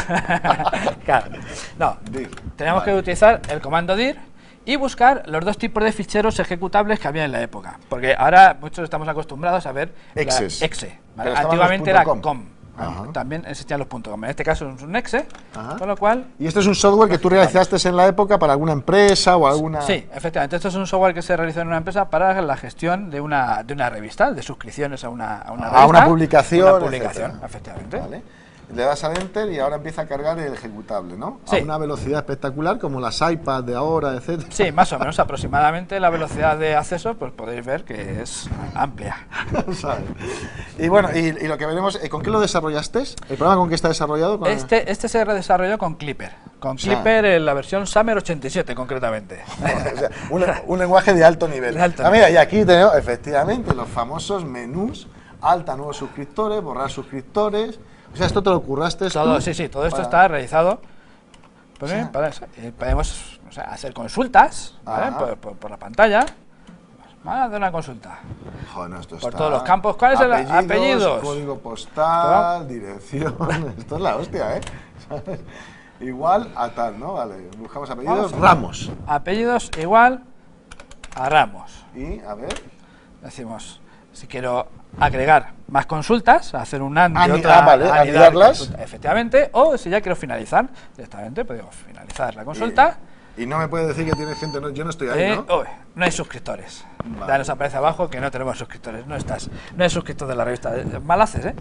Claro. No. Dir. Tenemos que utilizar el comando dir y buscar los dos tipos de ficheros ejecutables que había en la época. Porque ahora muchos estamos acostumbrados a ver Exes. la exe. ¿vale? Pero estaban Antiguamente los era .com. com. Ajá. También existían los .com. En este caso es un exe, Ajá. con lo cual. Y esto es un software que tú realizaste en la época para alguna empresa o alguna... Sí, efectivamente. Esto es un software que se realizó en una empresa para la gestión de una revista, de suscripciones a una revista. A una publicación, Una publicación, etcétera. efectivamente. Vale. Le das al enter y ahora empieza a cargar el ejecutable, ¿no? Sí. A una velocidad espectacular, como las iPads de ahora, etcétera. Sí, más o menos aproximadamente la velocidad de acceso, pues podéis ver que es amplia. ¿Sabes? Y bueno, y lo que veremos, ¿con qué lo desarrollaste? ¿El programa con qué está desarrollado? Con- Este se desarrolló con Clipper. Con Clipper en la versión Summer 87 concretamente. O sea, un lenguaje de alto nivel. De alto Mira, y aquí tenemos efectivamente los famosos menús, alta, nuevos suscriptores, borrar suscriptores. O sea, esto te lo curraste Todo, tú sí, todo esto para- está realizado. Pues Sí. bien, para eso. Podemos hacer consultas, ¿vale? Ajá. Por la pantalla. Vamos a hacer una consulta. Joder, no, esto Por está- todos los campos. ¿Cuál es el apellidos? Código postal, dirección. Esto es la hostia, ¿eh? ¿Sabes? Igual a tal, ¿no? Vale, buscamos apellidos. Vamos a- Ramos. Apellidos igual a Ramos. Y, a ver. Decimos, si quiero agregar más consultas, hacer un AND y Ani- otra, vale, anidar anidarlas. consulta, efectivamente, o si ya quiero finalizar directamente, podemos finalizar la consulta. Y no me puede decir que tiene gente, no, yo no estoy ahí, ¿no? No hay suscriptores. Vale. Ya nos aparece abajo que no tenemos suscriptores. No es suscriptor de la revista. Mal haces, ¿eh?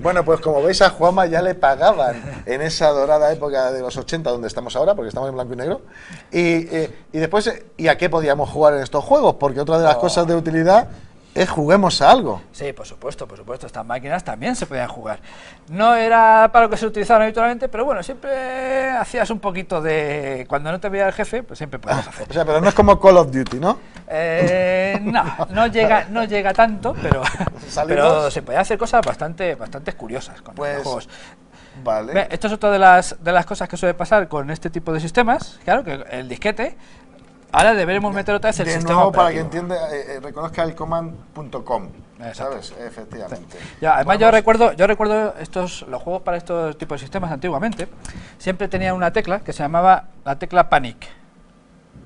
Bueno, pues como veis a Juanma ya le pagaban en esa dorada época de los 80 donde estamos ahora, porque estamos en blanco y negro. Y después, ¿y a qué podíamos jugar en estos juegos? Porque otra de las cosas de utilidad es juguemos a algo. Sí, por supuesto. Estas máquinas también se podían jugar. No era para lo que se utilizaban habitualmente, pero bueno, siempre hacías un poquito de... Cuando no te veía el jefe, pues siempre podías hacer. O sea, pero no es como Call of Duty, ¿no? No llega tanto, pero ¿Salimos? se podían hacer cosas bastante curiosas con Pues, los juegos. Vale. Ve, esto es otra de las cosas que suele pasar con este tipo de sistemas. Claro, que el disquete Ahora deberemos meter otra vez el De sistema nuevo, para que operativo. entienda, reconozca el command.com, Exacto. ¿sabes? Efectivamente. Ya, además Vamos. yo recuerdo los juegos para estos tipos de sistemas antiguamente, siempre tenían una tecla que se llamaba la tecla Panic.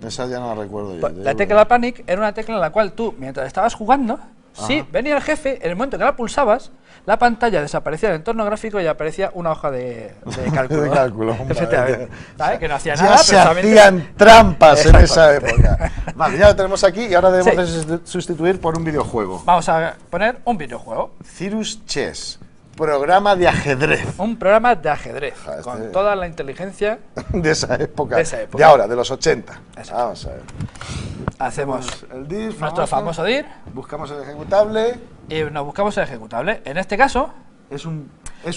Esa ya no la recuerdo yo. La tecla Panic era una tecla en la cual tú, mientras estabas jugando, si venía el jefe, en el momento que la pulsabas, la pantalla desaparecía del entorno gráfico y aparecía una hoja de cálculo. De cálculo, Efectivamente. ¿Sabes? Que no hacía Ya nada, se pero solamente- hacían trampas en esa Exactamente. época. Vale, ya lo tenemos aquí y ahora debemos Sí. de sustituir por un videojuego. Vamos a poner un videojuego, Cirrus Chess, programa de ajedrez un programa de ajedrez, Ja, con este- toda la inteligencia. de esa época. De esa época. De ahora, de los 80. Exacto. Vamos a ver. Hacemos El dir, nuestro famoso dir Buscamos el ejecutable. y nos buscamos el ejecutable. En este caso, Es un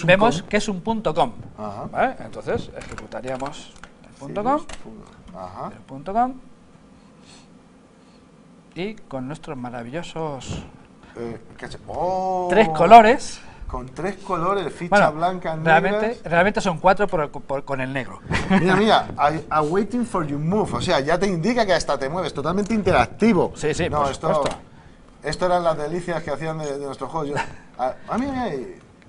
vemos com. que es un .com. Ajá. ¿Vale? Entonces, ejecutaríamos el .com, Ajá. el .com, y con nuestros maravillosos Oh, 3 colores. Con 3 colores, ficha Bueno, blanca, negras. realmente son 4 con el negro. Mira, mira, I'm waiting for your move. O sea, ya te indica que hasta te mueves, totalmente interactivo. Sí, sí, no, por supuesto. Esto eran las delicias que hacían de nuestros juegos. Mira,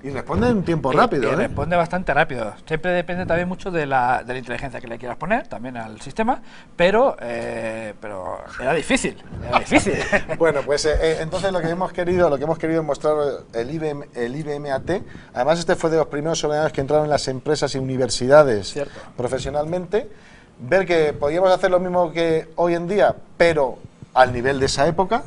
y responde en tiempo rápido, Y ¿eh? responde bastante rápido. Siempre depende también mucho de la inteligencia que le quieras poner, también al sistema, pero era difícil, era difícil. Bueno, pues entonces lo que hemos querido es mostrar el IBM-AT. Además, este fue de los primeros ordenadores que entraron en las empresas y universidades Cierto. profesionalmente. Ver que podíamos hacer lo mismo que hoy en día, pero al nivel de esa época,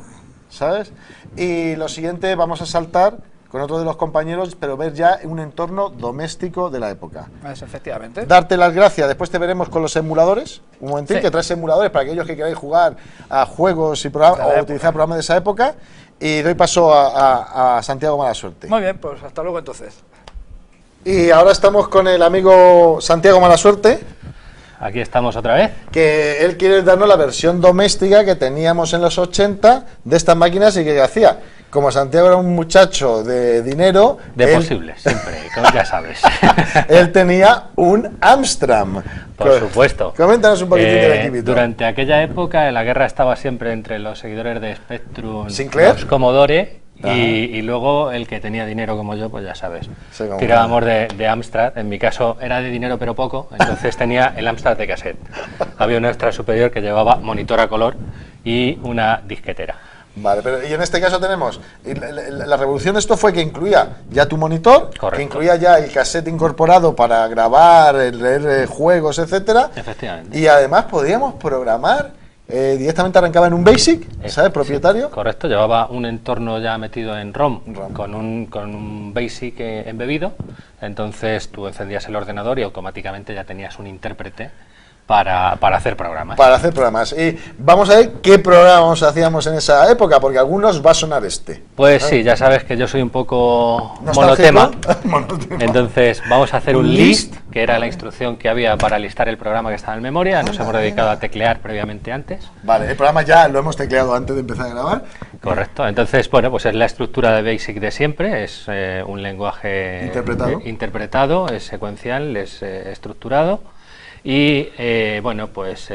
¿sabes? Y lo siguiente, vamos a saltar con otro de los compañeros, pero ver ya un entorno doméstico de la época. Pues, efectivamente. Darte las gracias, después te veremos con los emuladores, un momentín, Sí. que traes emuladores para aquellos que queráis jugar a juegos y programas, De la o época. utilizar programas de esa época, y doy paso a Santiago Malasuerte. Muy bien, pues hasta luego entonces. Y ahora estamos con el amigo Santiago Malasuerte, Aquí estamos otra vez. que él quiere darnos la versión doméstica que teníamos en los 80 de estas máquinas y que hacía. Como Santiago era un muchacho de dinero, De él- posibles, siempre, como ya sabes. él tenía un Amstrad. Por supuesto. Coméntanos un poquitín del equipito. Durante aquella época la guerra estaba siempre entre los seguidores de Spectrum, Sinclair. los Commodore Ajá. y luego el que tenía dinero como yo, pues ya sabes. Sí, como Tirábamos de Amstrad, en mi caso era de dinero pero poco, entonces tenía el Amstrad de cassette. Había un extra superior que llevaba monitor a color y una disquetera. Vale, pero y en este caso tenemos, y la revolución de esto fue que incluía ya tu monitor, Correcto. que incluía ya el cassette incorporado para grabar, leer juegos, etcétera. Efectivamente. Y además podíamos programar, directamente arrancaba en un BASIC, ¿sabes? Sí, Propietario. correcto, llevaba un entorno ya metido en ROM, ROM. con un BASIC embebido, entonces tú encendías el ordenador y automáticamente ya tenías un intérprete para hacer programas. Para hacer programas. Y vamos a ver qué programas hacíamos en esa época, porque a algunos va a sonar este. Pues sí, ya sabes que yo soy un poco ¿Nostálgico? monotema, Monotema. entonces vamos a hacer ¿Un un list? list, que era la instrucción que había para listar el programa que estaba en memoria, nos hemos dedicado a teclear previamente antes. Vale, el programa ya lo hemos tecleado antes de empezar a grabar. Correcto, entonces, bueno, pues es la estructura de BASIC de siempre, es un lenguaje Interpretado. es secuencial, es estructurado y, bueno, pues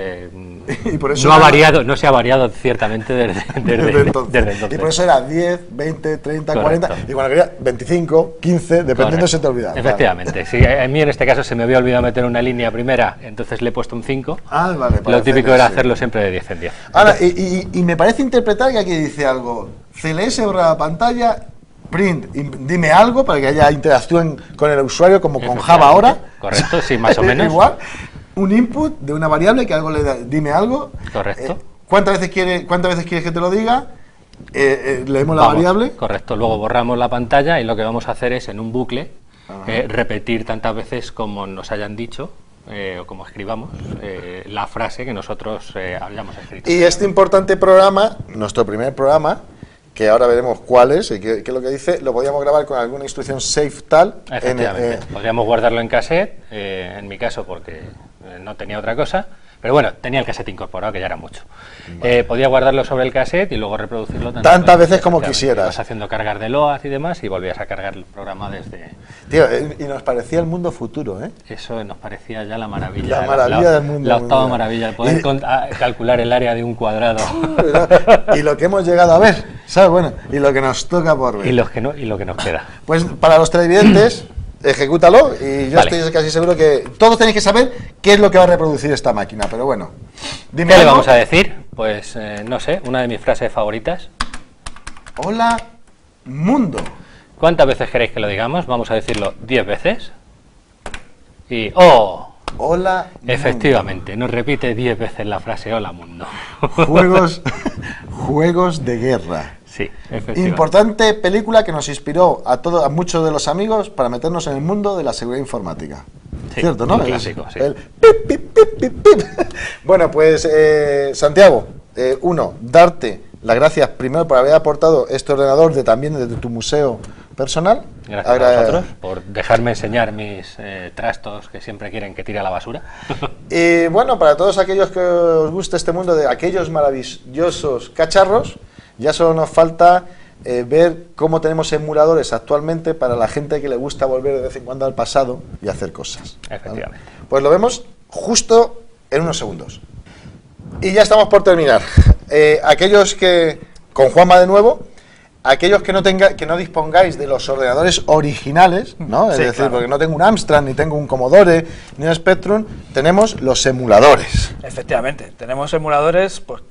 Y por eso no era- se ha variado ciertamente desde entonces. Y por eso era 10, 20, 30, Correcto. 40, y cuando quería 25, 15, dependiendo Correcto. se te olvidaba. Efectivamente, sí, a mí en este caso se me había olvidado meter una línea primera, entonces le he puesto un 5. Ah, vale, para Lo típico hacer era ese. hacerlo siempre de 10 en 10. Ahora, y me parece interpretar que aquí dice algo. CLS borra la pantalla, print, y dime algo para que haya interacción con el usuario como con Java ahora. Correcto, sí, más o menos. Igual. Un input de una variable que algo le da, dime algo. Correcto. ¿Cuántas veces quieres que te lo diga? Leemos la Vamos, variable. Correcto, luego borramos la pantalla y lo que vamos a hacer es en un bucle repetir tantas veces como nos hayan dicho o como escribamos la frase que nosotros hayamos escrito. Y este importante programa, nuestro primer programa, que ahora veremos cuál es y qué es lo que dice, lo podíamos grabar con alguna instrucción save tal. Efectivamente, podríamos guardarlo en cassette, en mi caso porque no tenía otra cosa, Pero bueno, tenía el cassette incorporado, que ya era mucho. Podía guardarlo sobre el cassette y luego reproducirlo tantas veces como quisieras. Ibas haciendo cargas de LOAD y demás y volvías a cargar el programa desde... Tío, y nos parecía el mundo futuro, ¿eh? Eso nos parecía ya la maravilla. La maravilla del mundo. La octava mundial. maravilla, el poder calcular el área de un cuadrado. Y lo que hemos llegado a ver, ¿sabes? Bueno, y lo que nos toca por ver. Y lo que nos queda. Pues para los televidentes, ejecútalo y yo Vale. estoy casi seguro que todos tenéis que saber qué es lo que va a reproducir esta máquina, pero bueno. Dime ¿Qué le algo. vamos a decir? Pues no sé, una de mis frases favoritas. Hola, mundo. ¿Cuántas veces queréis que lo digamos? Vamos a decirlo 10 veces. Y ¡oh! Hola, mundo. Efectivamente, nos repite 10 veces la frase hola mundo. Juegos de guerra. Sí, efectivamente. Importante película que nos inspiró a muchos de los amigos para meternos en el mundo de la seguridad informática. Sí, ¿Cierto, no? un clásico, sí. El pip, pip, pip, pip, pip. Bueno, pues Santiago, darte las gracias primero por haber aportado este ordenador también desde tu museo personal. Gracias a vosotros por dejarme enseñar mis trastos que siempre quieren que tire a la basura. Y bueno, para todos aquellos que os guste este mundo de aquellos maravillosos cacharros, ya solo nos falta ver cómo tenemos emuladores actualmente para la gente que le gusta volver de vez en cuando al pasado y hacer cosas. Efectivamente. ¿Vale? Pues lo vemos justo en unos segundos. Y ya estamos por terminar. Aquellos que, con Juanma de nuevo, aquellos que no dispongáis de los ordenadores originales, ¿no? Es Sí, decir, claro. porque no tengo un Amstrad, ni tengo un Commodore, ni un Spectrum, tenemos los emuladores Efectivamente, tenemos emuladores, pues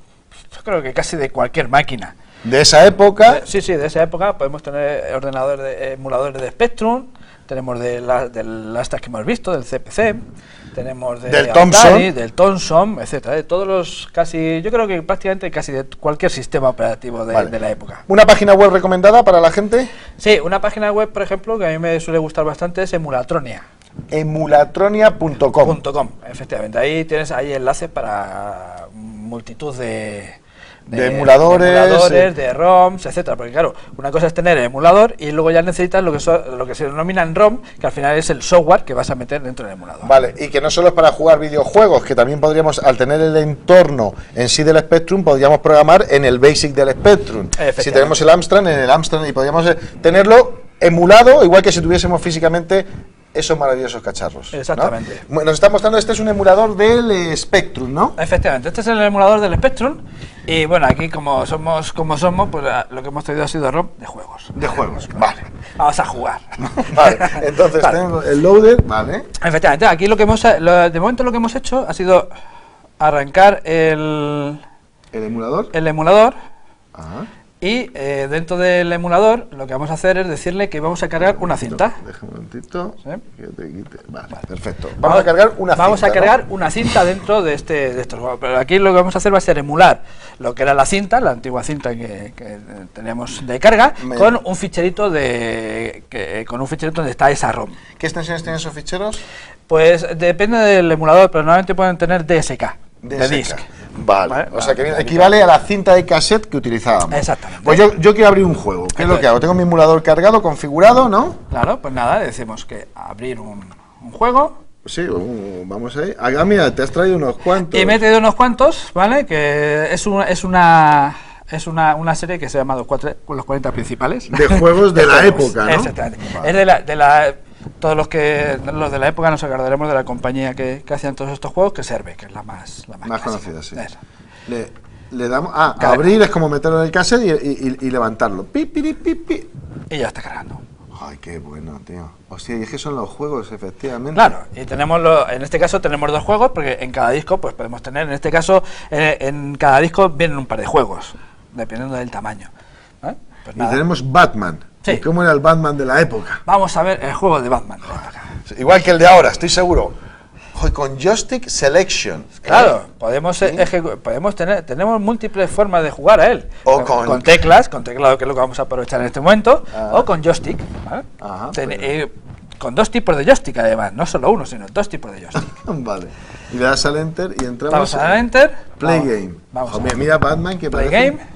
yo creo que casi de cualquier máquina. de esa época. Sí, de esa época podemos tener emuladores de Spectrum, tenemos de las que hemos visto, del CPC, tenemos Del Atari, Thomson. del Thomson, etcétera, de todos los casi, yo creo que prácticamente casi de cualquier sistema operativo de, Vale. de la época. ¿Una página web recomendada para la gente? Sí, una página web, por ejemplo, que a mí me suele gustar bastante es Emulatronia. Emulatronia.com. .com, efectivamente, ahí tienes enlaces para multitud de emuladores, de ROMs, etcétera, porque claro, una cosa es tener el emulador y luego ya necesitas lo que se denomina en ROM, que al final es el software que vas a meter dentro del emulador. Vale, y que no solo es para jugar videojuegos, que también podríamos, al tener el entorno en sí del Spectrum, podríamos programar en el BASIC del Spectrum. Efectivamente. Si tenemos el Amstrad, en el Amstrad, y podríamos tenerlo emulado, igual que si tuviésemos físicamente esos maravillosos cacharros, ¿no? Exactamente. Nos está mostrando, este es un emulador del Spectrum, ¿no? Efectivamente, este es el emulador del Spectrum y bueno, aquí como somos, pues lo que hemos traído ha sido ROM de juegos. De juegos, vale. Vamos a jugar. Vale, entonces Vale. tenemos el loader, vale. Efectivamente, aquí de momento lo que hemos hecho ha sido arrancar el El emulador. emulador. Ajá. Y dentro del emulador lo que vamos a hacer es decirle que vamos a cargar una cinta. Déjame un momentito. ¿Sí? Que te quite. Vale, perfecto. Vamos a cargar una cinta. Vamos a ¿no? cargar una cinta dentro de estos juegos. Pero aquí lo que vamos a hacer va a ser emular lo que era la cinta, la antigua cinta que teníamos de carga, con un ficherito donde está esa ROM. ¿Qué extensiones tienen esos ficheros? Pues depende del emulador, pero normalmente pueden tener DSK, de disk. Vale, o sea que equivale a la cinta de cassette que utilizábamos. Exactamente. Pues yo quiero abrir un juego. ¿Qué es lo que hago? Tengo mi emulador cargado, configurado, ¿no? Claro, pues nada, le decimos que abrir un juego. Sí, vamos ahí. Ah, mira, te has traído unos cuantos. Y me he traído unos cuantos, ¿vale? Que es una serie que se llama los 40 principales. De juegos de la época, ¿no? Exactamente. Vale. Es todos los de la época nos acordaremos de la compañía que hacían todos estos juegos, que Serve, que es la más Más clásica. conocida, sí. Esa. Le damos. Carga. Abrir es como meterlo en el cassette y levantarlo. Pi, pi, pi, pi. Y ya está cargando. Ay, qué bueno, tío. Hostia, y es que son los juegos, efectivamente. Claro, y en este caso tenemos dos juegos, porque en cada disco pues podemos tener, en este caso, en cada disco vienen un par de juegos, dependiendo del tamaño. ¿Vale? Pues Y nada. tenemos Batman. Sí. ¿Y cómo era el Batman de la época? Vamos a ver el juego de Batman. Igual que el de ahora, estoy seguro. Joder, con joystick selection. Claro, tenemos múltiples formas de jugar a él. O con teclas, que es lo que vamos a aprovechar en este momento, o con joystick. ¿Vale? Ajá, con dos tipos de joystick además, no solo uno, sino dos tipos de joystick. Vale. Y le das al enter y entramos. Vamos a dar Enter. Play Vamos- game. Vamos Joder, a mira Batman que Play parece. Game.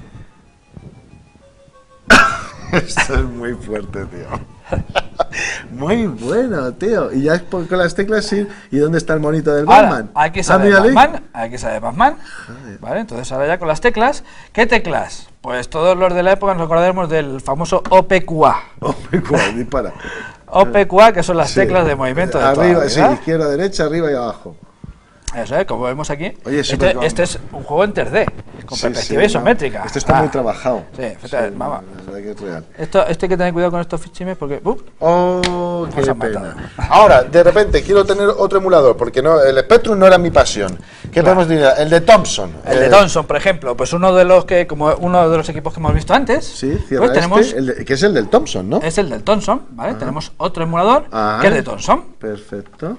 Esto es muy fuerte, tío. Muy bueno, tío. Y ya es con las teclas sí. ¿Y dónde está el monito del Ahora, Batman? aquí sale mírale. Batman, aquí sale Batman. Vale, entonces ahora ya con las teclas. ¿Qué teclas? Pues todos los de la época nos acordaremos del famoso OPQA. Dispara. OPQA, que son las Sí. teclas de movimiento de toda Arriba, la sí, vida. izquierda, derecha, arriba y abajo. Eso es, como vemos aquí. Oye, este es un juego en 3D, con Sí, perspectiva sí, isométrica. Esto está muy trabajado. Sí, efectivamente, vamos. La verdad que es real. Esto hay que tener cuidado con estos fichimes porque... Oh, qué Nos han pena. matado. Ahora, de repente, quiero tener otro emulador, porque no, el Spectrum no era mi pasión. ¿Qué podemos decir? El de Thomson. El de Thomson, por ejemplo, pues uno de los que, como uno de los equipos que hemos visto antes, Sí, cierra pues tenemos, que es el del Thomson, ¿no? es el del Thomson, ¿vale? Tenemos otro emulador Ah. que es de Thomson, Perfecto.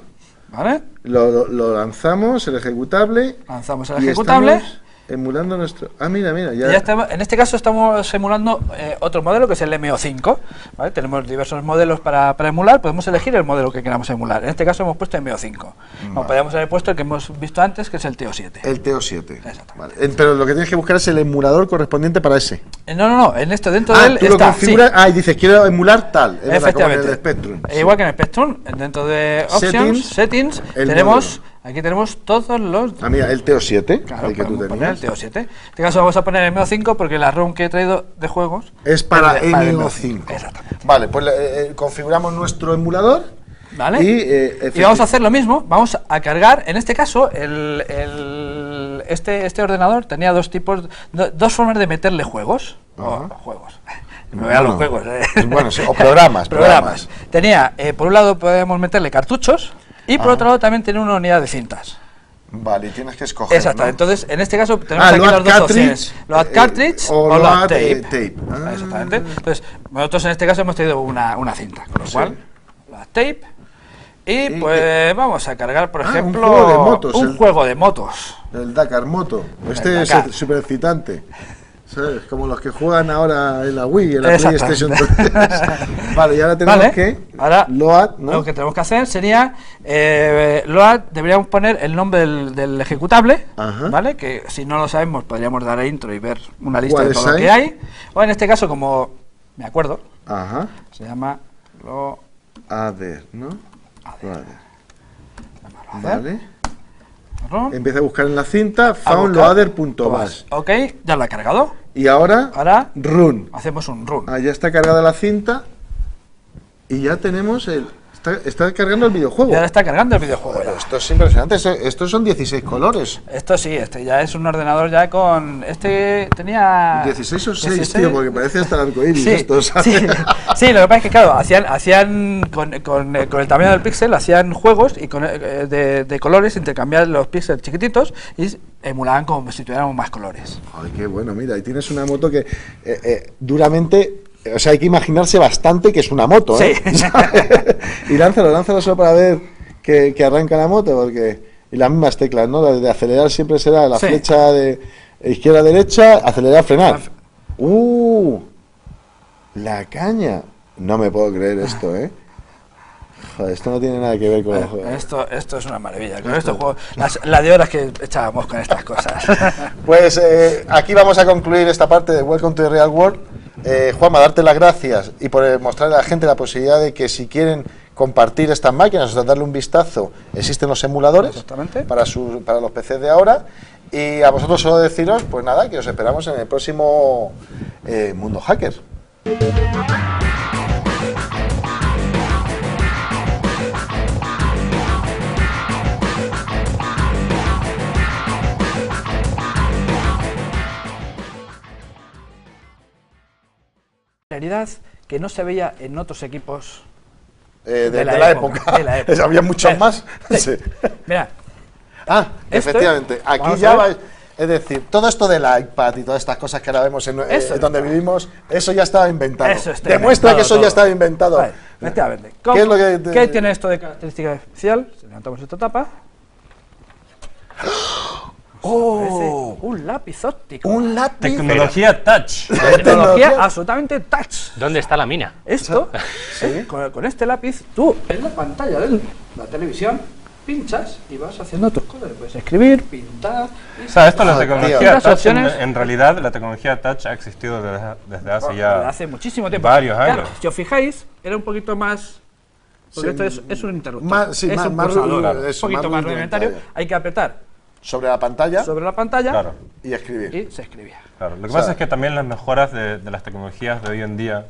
¿vale? Lo lanzamos, el ejecutable. Lanzamos el y ejecutable. estamos emulando nuestro... Ah, mira, Y ya estamos, en este caso estamos emulando otro modelo que es el MO5, ¿vale? Tenemos diversos modelos para emular, podemos elegir el modelo que queramos emular. En este caso hemos puesto MO5. O podríamos haber puesto el que hemos visto antes, que es el TO7. El TO7. Exactamente. Vale. Pero lo que tienes que buscar es el emulador correspondiente para ese. No, en esto dentro de él tú lo está, configuras... Ah, y dices, quiero emular tal. Es verdad, como en efectivamente. el Spectrum. Sí. Igual que en el Spectrum, dentro de Options, Settings, el tenemos, aquí tenemos todos los... Ah, mira, el TO7, Claro, el que tú podemos poner el tenías. TO7. En este caso vamos a poner el MO5 porque la ROM que he traído de juegos Es para el MO5. Exactamente. Vale, pues configuramos nuestro emulador. ¿Vale? Y vamos a hacer lo mismo, vamos a cargar, en este caso, este ordenador tenía dos formas de meterle juegos. O juegos. Me voy a los juegos. Bueno, sí, o programas. Programas. Tenía, por un lado podemos meterle cartuchos y por otro lado también tiene una unidad de cintas. Vale, y tienes que escoger. Exacto, ¿no? entonces en este caso tenemos aquí load las dos cartridge, opciones. Load cartridge o load load tape. tape. Ah. Exactamente. Entonces, nosotros en este caso hemos tenido una cinta, con lo cual, load tape. Y pues vamos a cargar, por ejemplo, un juego de motos, un juego de motos. El Dakar Moto. Este Dakar. es súper excitante. ¿Sabes? Como los que juegan ahora en la Wii, en la PlayStation 3. Vale, y ahora tenemos que ahora load, ¿no? lo que tenemos que hacer sería load, deberíamos poner el nombre del ejecutable, Ajá. ¿vale? Que si no lo sabemos podríamos dar a intro y ver una lista de ¿Cuáles todo lo hay? que hay. O en este caso, como me acuerdo, Ajá. se llama Ader, ¿no? Vale. Vale. Empieza a buscar en la cinta foundloader.bas. Ok, ya lo he cargado. Y ahora run. Hacemos un run. Ya está cargada la cinta y ya tenemos el... Está cargando el videojuego. Y ahora está cargando el videojuego. Bueno, Ya. esto es impresionante. Estos son 16 colores. Esto sí, este ya es un ordenador ya con... Este tenía... 16 o 6, tío, porque parece hasta el arcoíris Sí, esto, ¿sabes? sí, lo que pasa es que, claro, hacían con el tamaño del píxel, hacían juegos y de colores, intercambiar los píxeles chiquititos y emulaban como si tuviéramos más colores. Ay, qué bueno, mira, y tienes una moto que duramente... O sea, hay que imaginarse bastante que es una moto, ¿eh? Sí. Y lánzalo solo para ver que arranca la moto, porque... Y las mismas teclas, ¿no? La de acelerar siempre será la Sí. flecha de izquierda a derecha, acelerar, frenar. La caña. No me puedo creer esto, ¿eh? Joder, esto no tiene nada que ver con el juego. Esto es una maravilla. Con estos juegos, la de horas que echábamos con estas cosas. Pues aquí vamos a concluir esta parte de Welcome to the Real World. Juanma, darte las gracias y por mostrarle a la gente la posibilidad de que si quieren compartir estas máquinas, o sea, darle un vistazo, existen los emuladores Exactamente. para los PCs de ahora. Y a vosotros solo deciros, pues nada, que os esperamos en el próximo Mundo Hacker. Realidad que no se veía en otros equipos De la época. de la época. Había muchos más. Sí. Mira, Esto Efectivamente. es- Aquí vamos ya a va. ver. Es decir, todo esto del iPad y todas estas cosas que ahora vemos en Eso donde vivimos, eso ya estaba inventado. Eso está Demuestra inventado que eso todo. ya estaba inventado. Vale, efectivamente. ¿Qué es lo que ¿Qué tiene esto de característica especial? Levantamos esta tapa. ¡Oh! Un lápiz óptico. Un lápiz. Tecnología touch. Tecnología absolutamente touch. ¿Dónde está la mina? Esto, con este lápiz, tú en la pantalla de la televisión pinchas y vas haciendo tus cosas. Puedes escribir, pintar. O sea, esto la Joder, tecnología tío. touch, en, Opciones. en realidad la tecnología touch ha existido desde hace ya Hace muchísimo tiempo. varios Claro, años. si os fijáis, era un poquito más Porque Sí, esto es un interruptor. más- sí, es más- un más pulsador, ru- un eso, poquito más más rudimentario. rudimentario. Hay que apretar Sobre la pantalla sobre la pantalla Claro. y escribir. y se escribía. Claro, lo que O sea, pasa es que también las mejoras de las tecnologías de hoy en día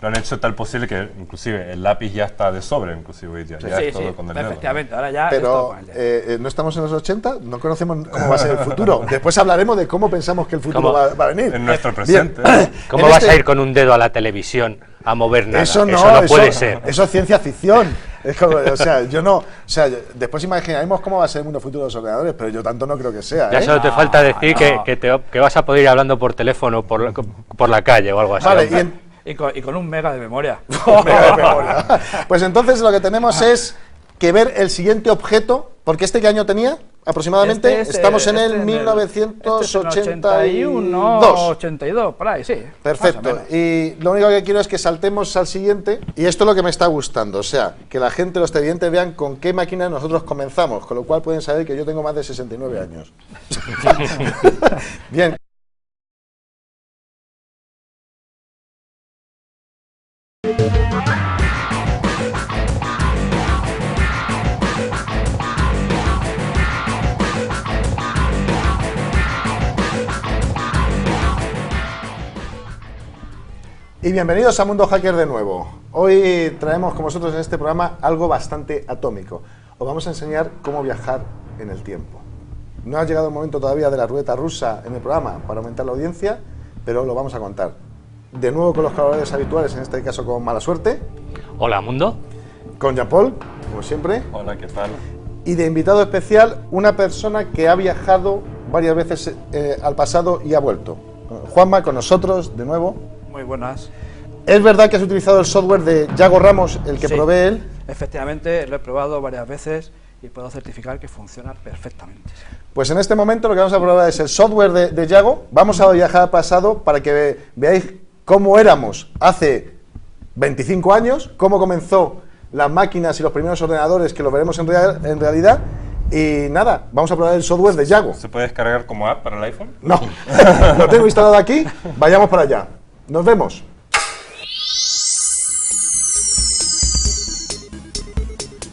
lo han hecho tal posible que inclusive el lápiz ya está de sobre, inclusive hoy día. Ya Sí, es todo sí, con el dedo, ¿no? efectivamente. Ahora ya es todo Pero con el dedo. no estamos en los 80, no conocemos cómo va a ser el futuro. Después hablaremos de cómo pensamos que el futuro ¿Cómo? va a venir. En nuestro Bien. presente. ¿Cómo En vas este- a ir con un dedo a la televisión a mover nada? Eso no, puede ser. Eso es ciencia ficción. Es como, o sea, yo no. O sea, después imaginaremos cómo va a ser el mundo futuro de los ordenadores, pero yo tanto no creo que sea. Ya ¿eh? solo te falta decir no. que vas a poder ir hablando por teléfono por la calle o algo así. Vale, hombre. Y con 1 mega de memoria. Mega de memoria. Pues entonces lo que tenemos es que ver el siguiente objeto, porque ¿este qué año tenía? Aproximadamente, estamos en el 1981. 82, por ahí, sí. más o Perfecto. menos. Y lo único que quiero es que saltemos al siguiente, y esto es lo que me está gustando, o sea, que la gente, los televidentes vean con qué máquina nosotros comenzamos, con lo cual pueden saber que yo tengo más de 69 años. Bien. Y bienvenidos a Mundo Hacker de nuevo. Hoy traemos con vosotros en este programa algo bastante atómico. Os vamos a enseñar cómo viajar en el tiempo. No ha llegado el momento todavía de la ruleta rusa en el programa para aumentar la audiencia, pero lo vamos a contar. De nuevo con los colaboradores habituales, en este caso con Mala Suerte, Hola, mundo. con Jean-Paul, como siempre, Hola, ¿qué tal? y de invitado especial una persona que ha viajado varias veces al pasado y ha vuelto. Juanma, con nosotros de nuevo. Muy buenas. ¿Es verdad que has utilizado el software de Yago Ramos, el que Sí. provee él? Efectivamente, lo he probado varias veces y puedo certificar que funciona perfectamente. Pues en este momento lo que vamos a probar es el software de Yago. Vamos a viajar al pasado para que veáis cómo éramos hace 25 años, cómo comenzó las máquinas y los primeros ordenadores, que lo veremos en realidad. Y nada, vamos a probar el software de Yago. ¿Se puede descargar como app para el iPhone? No, lo tengo instalado aquí, vayamos para allá. Nos vemos.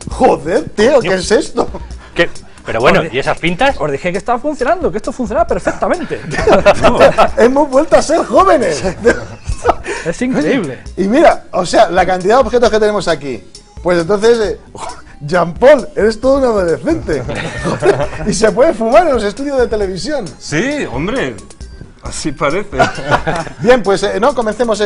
Joder, tío, ¿qué es esto? ¿Qué? Pero bueno, ¿y esas pintas? Os dije que estaba funcionando, que esto funciona perfectamente. Hemos vuelto a ser jóvenes. Es increíble. Y mira, o sea, la cantidad de objetos que tenemos aquí. Pues entonces, Jean-Paul, eres todo un adolescente. Joder, y se puede fumar en los estudios de televisión. Sí, hombre. Así parece. Bien, pues no, comencemos.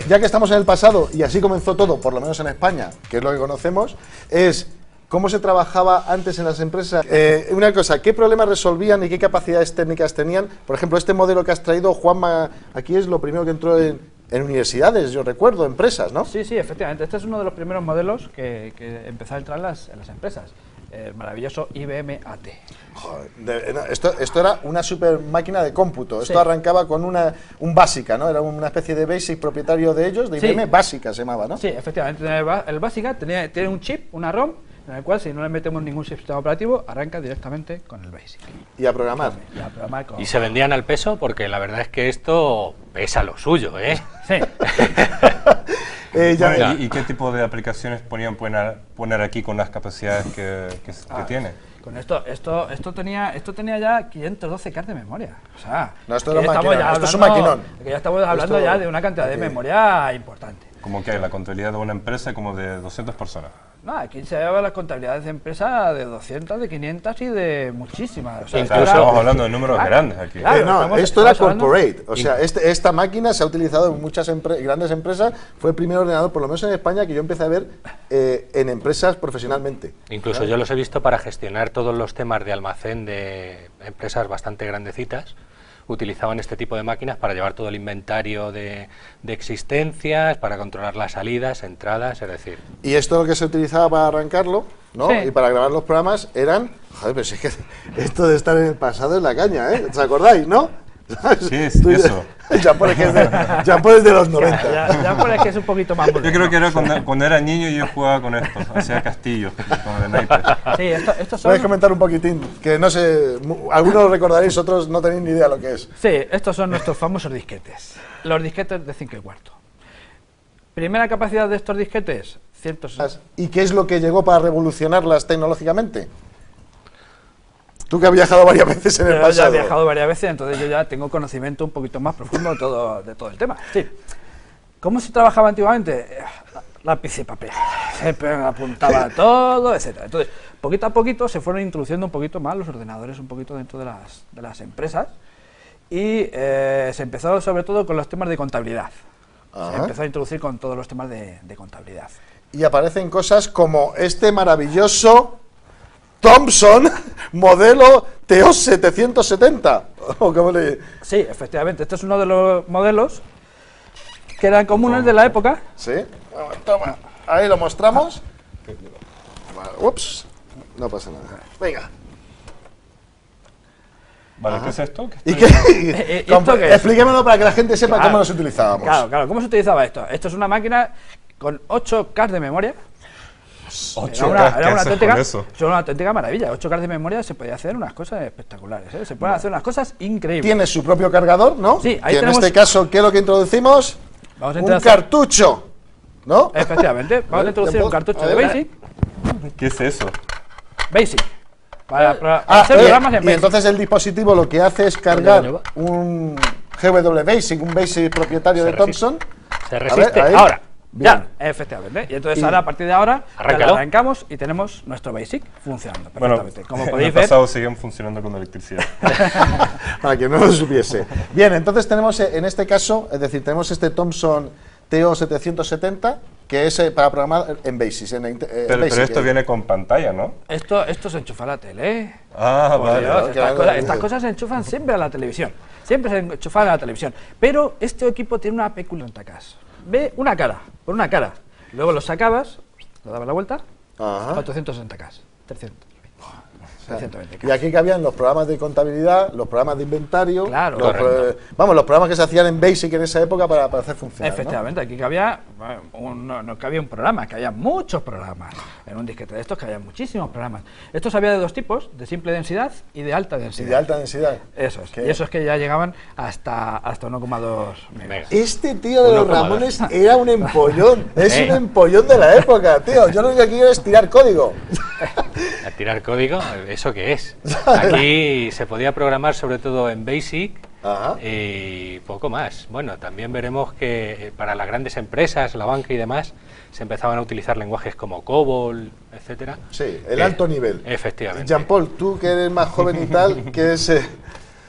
Ya que estamos en el pasado, y así comenzó todo, por lo menos en España, que es lo que conocemos, es cómo se trabajaba antes en las empresas. Una cosa, ¿qué problemas resolvían y qué capacidades técnicas tenían? Por ejemplo, este modelo que has traído, Juanma, aquí es lo primero que entró en universidades, yo recuerdo, empresas, ¿no? Sí, sí, efectivamente. Este es uno de los primeros modelos que empezó a entrar en las empresas. El maravilloso IBM AT. Joder, no, esto era una super máquina de cómputo. Esto Sí. arrancaba con un Básica, ¿no? Era una especie de Basic propietario de ellos, de Sí. IBM, Básica se llamaba, ¿no? Sí, efectivamente. El Básica tiene un chip, una ROM, en el cual si no le metemos ningún sistema operativo, arranca directamente con el Basic. Y a programar. Y a programar con... Y se vendían al peso porque la verdad es que esto pesa lo suyo, ¿eh? Sí. Ya- ¿Y qué tipo de aplicaciones ponían poner aquí con las capacidades que tiene? Con esto tenía ya 512K de memoria. O sea, No, esto que era ya maquinón, estamos ya esto es un hablando- maquinón. que ya estamos hablando Esto- ya de una cantidad de aquí. memoria importante. Como que la contabilidad de una empresa como de 200 personas. No, aquí se lleva las contabilidades de empresa de 200, de 500 y de muchísimas. O sea, Incluso esto era- estamos hablando de números Claro, grandes aquí. claro. no, esto era corporate. O sea, esta máquina se ha utilizado en muchas grandes empresas. Fue el primer ordenador, por lo menos en España, que yo empecé a ver en empresas profesionalmente. Incluso yo los he visto para gestionar todos los temas de almacén de empresas bastante grandecitas. Utilizaban este tipo de máquinas para llevar todo el inventario de existencias, para controlar las salidas, entradas, es decir... Y esto lo que se utilizaba para arrancarlo, ¿no? Sí. Y para grabar los programas eran... Joder, pero si es que esto de estar en el pasado es la caña, ¿eh? ¿Os acordáis, no? Sí, es eso. Jean-Paul es de los 90. Ya por que es un poquito más Yo moderno. creo que era cuando era niño y yo jugaba con esto, hacía castillos, como de naipes. Sí, estos son... Puedes comentar un poquitín, que no sé, algunos lo recordaréis, otros no tenéis ni idea lo que es. Sí, estos son nuestros famosos disquetes. Los disquetes de 5 y cuarto. Primera capacidad de estos disquetes, 160. ¿Y qué es lo que llegó para revolucionarlas tecnológicamente? Tú que has viajado varias veces en el Yo pasado. ya he viajado varias veces, entonces yo ya tengo conocimiento un poquito más profundo de todo el tema. Sí. ¿Cómo se trabajaba antiguamente? Lápiz y papel. Siempre apuntaba todo, etcétera. Entonces, poquito a poquito se fueron introduciendo un poquito más los ordenadores un poquito dentro de las empresas y se empezó sobre todo con los temas de contabilidad. Ajá. Se empezó a introducir con todos los temas de contabilidad. Y aparecen cosas como este maravilloso Thomson modelo TO-770. ¿O cómo le...? Sí, efectivamente, este es uno de los modelos que eran comunes de la época. ¿Sí? Toma, ahí lo mostramos. Ups, no pasa nada. Venga. Vale, ¿qué es esto? ¿Y qué? ¿Y esto qué es? Explíquemelo para que la gente sepa Claro. cómo los utilizábamos. Claro, claro, ¿cómo se utilizaba esto? Esto es una máquina con 8K de memoria. Era una auténtica maravilla. 8K de memoria se podía hacer unas cosas espectaculares, ¿eh? Se pueden hacer unas cosas increíbles. Tiene su propio cargador, ¿no? Sí, ahí que tenemos- en este caso, ¿qué es lo que introducimos? Vamos a Un introducir- cartucho, ¿no? Efectivamente, vamos a introducir un cartucho de Basic. ¿Qué es eso? Basic. Para hacer programas en y Basic. entonces el dispositivo lo que hace es cargar un GW Basic, un Basic propietario Se de resiste. Thomson. Se A ver, resiste. ahí. Ahora, Bien. ya, efectivamente. Y entonces Y- ahora, a partir de ahora, ya lo Arráncalo. arrancamos y tenemos nuestro Basic funcionando Bueno, perfectamente. Como en podéis el ver, pasado siguen funcionando con electricidad. Para que no lo supiese. Bien, entonces tenemos en este caso, es decir, tenemos este Thomson TO-770, que es para programar en Basic. Pero esto viene con pantalla, ¿no? esto se enchufa a la tele, ¿eh? Ah, Por vale. Dios, vale. estas cosas se enchufan siempre a la televisión. Siempre se enchufan a la televisión. Pero este equipo tiene una peculiaridad. Ve una cara, por una cara. Luego lo sacabas, lo dabas la vuelta, Ajá. 460K, 300. 320K. Y aquí cabían los programas de contabilidad, los programas de inventario, Claro. los, Correcto. los programas que se hacían en Basic en esa época para hacer funcionar. ¿no? Efectivamente, aquí cabía, no cabía un programa, que había muchos programas. En un disquete de estos que había muchísimos programas. Estos había de dos tipos, de simple densidad y de alta Y densidad. de alta densidad. Eso es. ¿Qué? Y esos que ya llegaban hasta 1,2 megas. Megas. Este tío de los 1,2. Ramones era un empollón. Es un Eh. empollón de la época, tío. Yo lo único que quiero es tirar código. A tirar código, ¿eso qué es? Aquí se podía programar sobre todo en Basic Ajá. y poco más. Bueno, también veremos que para las grandes empresas, la banca y demás, se empezaban a utilizar lenguajes como COBOL, etcétera. Sí, el alto nivel. Efectivamente. Jean-Paul, tú que eres más joven y tal, que es...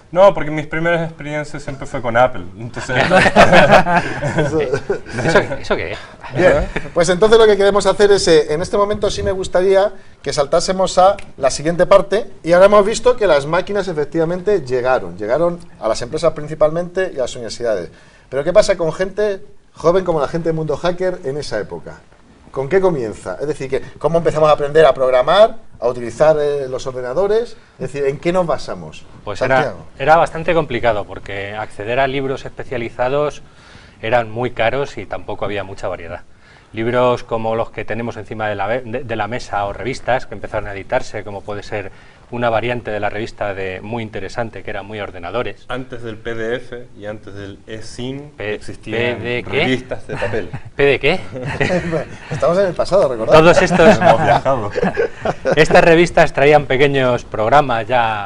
No, porque mis primeras experiencias siempre fue con Apple. Entonces, ¿Eso qué es? Bien, pues entonces lo que queremos hacer es, en este momento sí me gustaría que saltásemos a la siguiente parte y ahora hemos visto que las máquinas efectivamente llegaron a las empresas principalmente y a las universidades. Pero ¿qué pasa con gente joven como la gente del mundo hacker en esa época? ¿Con qué comienza? Es decir, ¿cómo empezamos a aprender a programar, a utilizar los ordenadores? Es decir, ¿en qué nos basamos? Pues Santiago. era bastante complicado porque acceder a libros especializados eran muy caros y tampoco había mucha variedad. Libros como los que tenemos encima de la mesa o revistas que empezaron a editarse, como puede ser una variante de la revista muy interesante que eran muy ordenadores. antes del PDF y antes del eSIM P- existían ¿de qué? revistas de papel. ¿P de qué? Estamos en el pasado, ¿recordad? Todos estos, Hemos viajado. estas revistas traían pequeños programas ya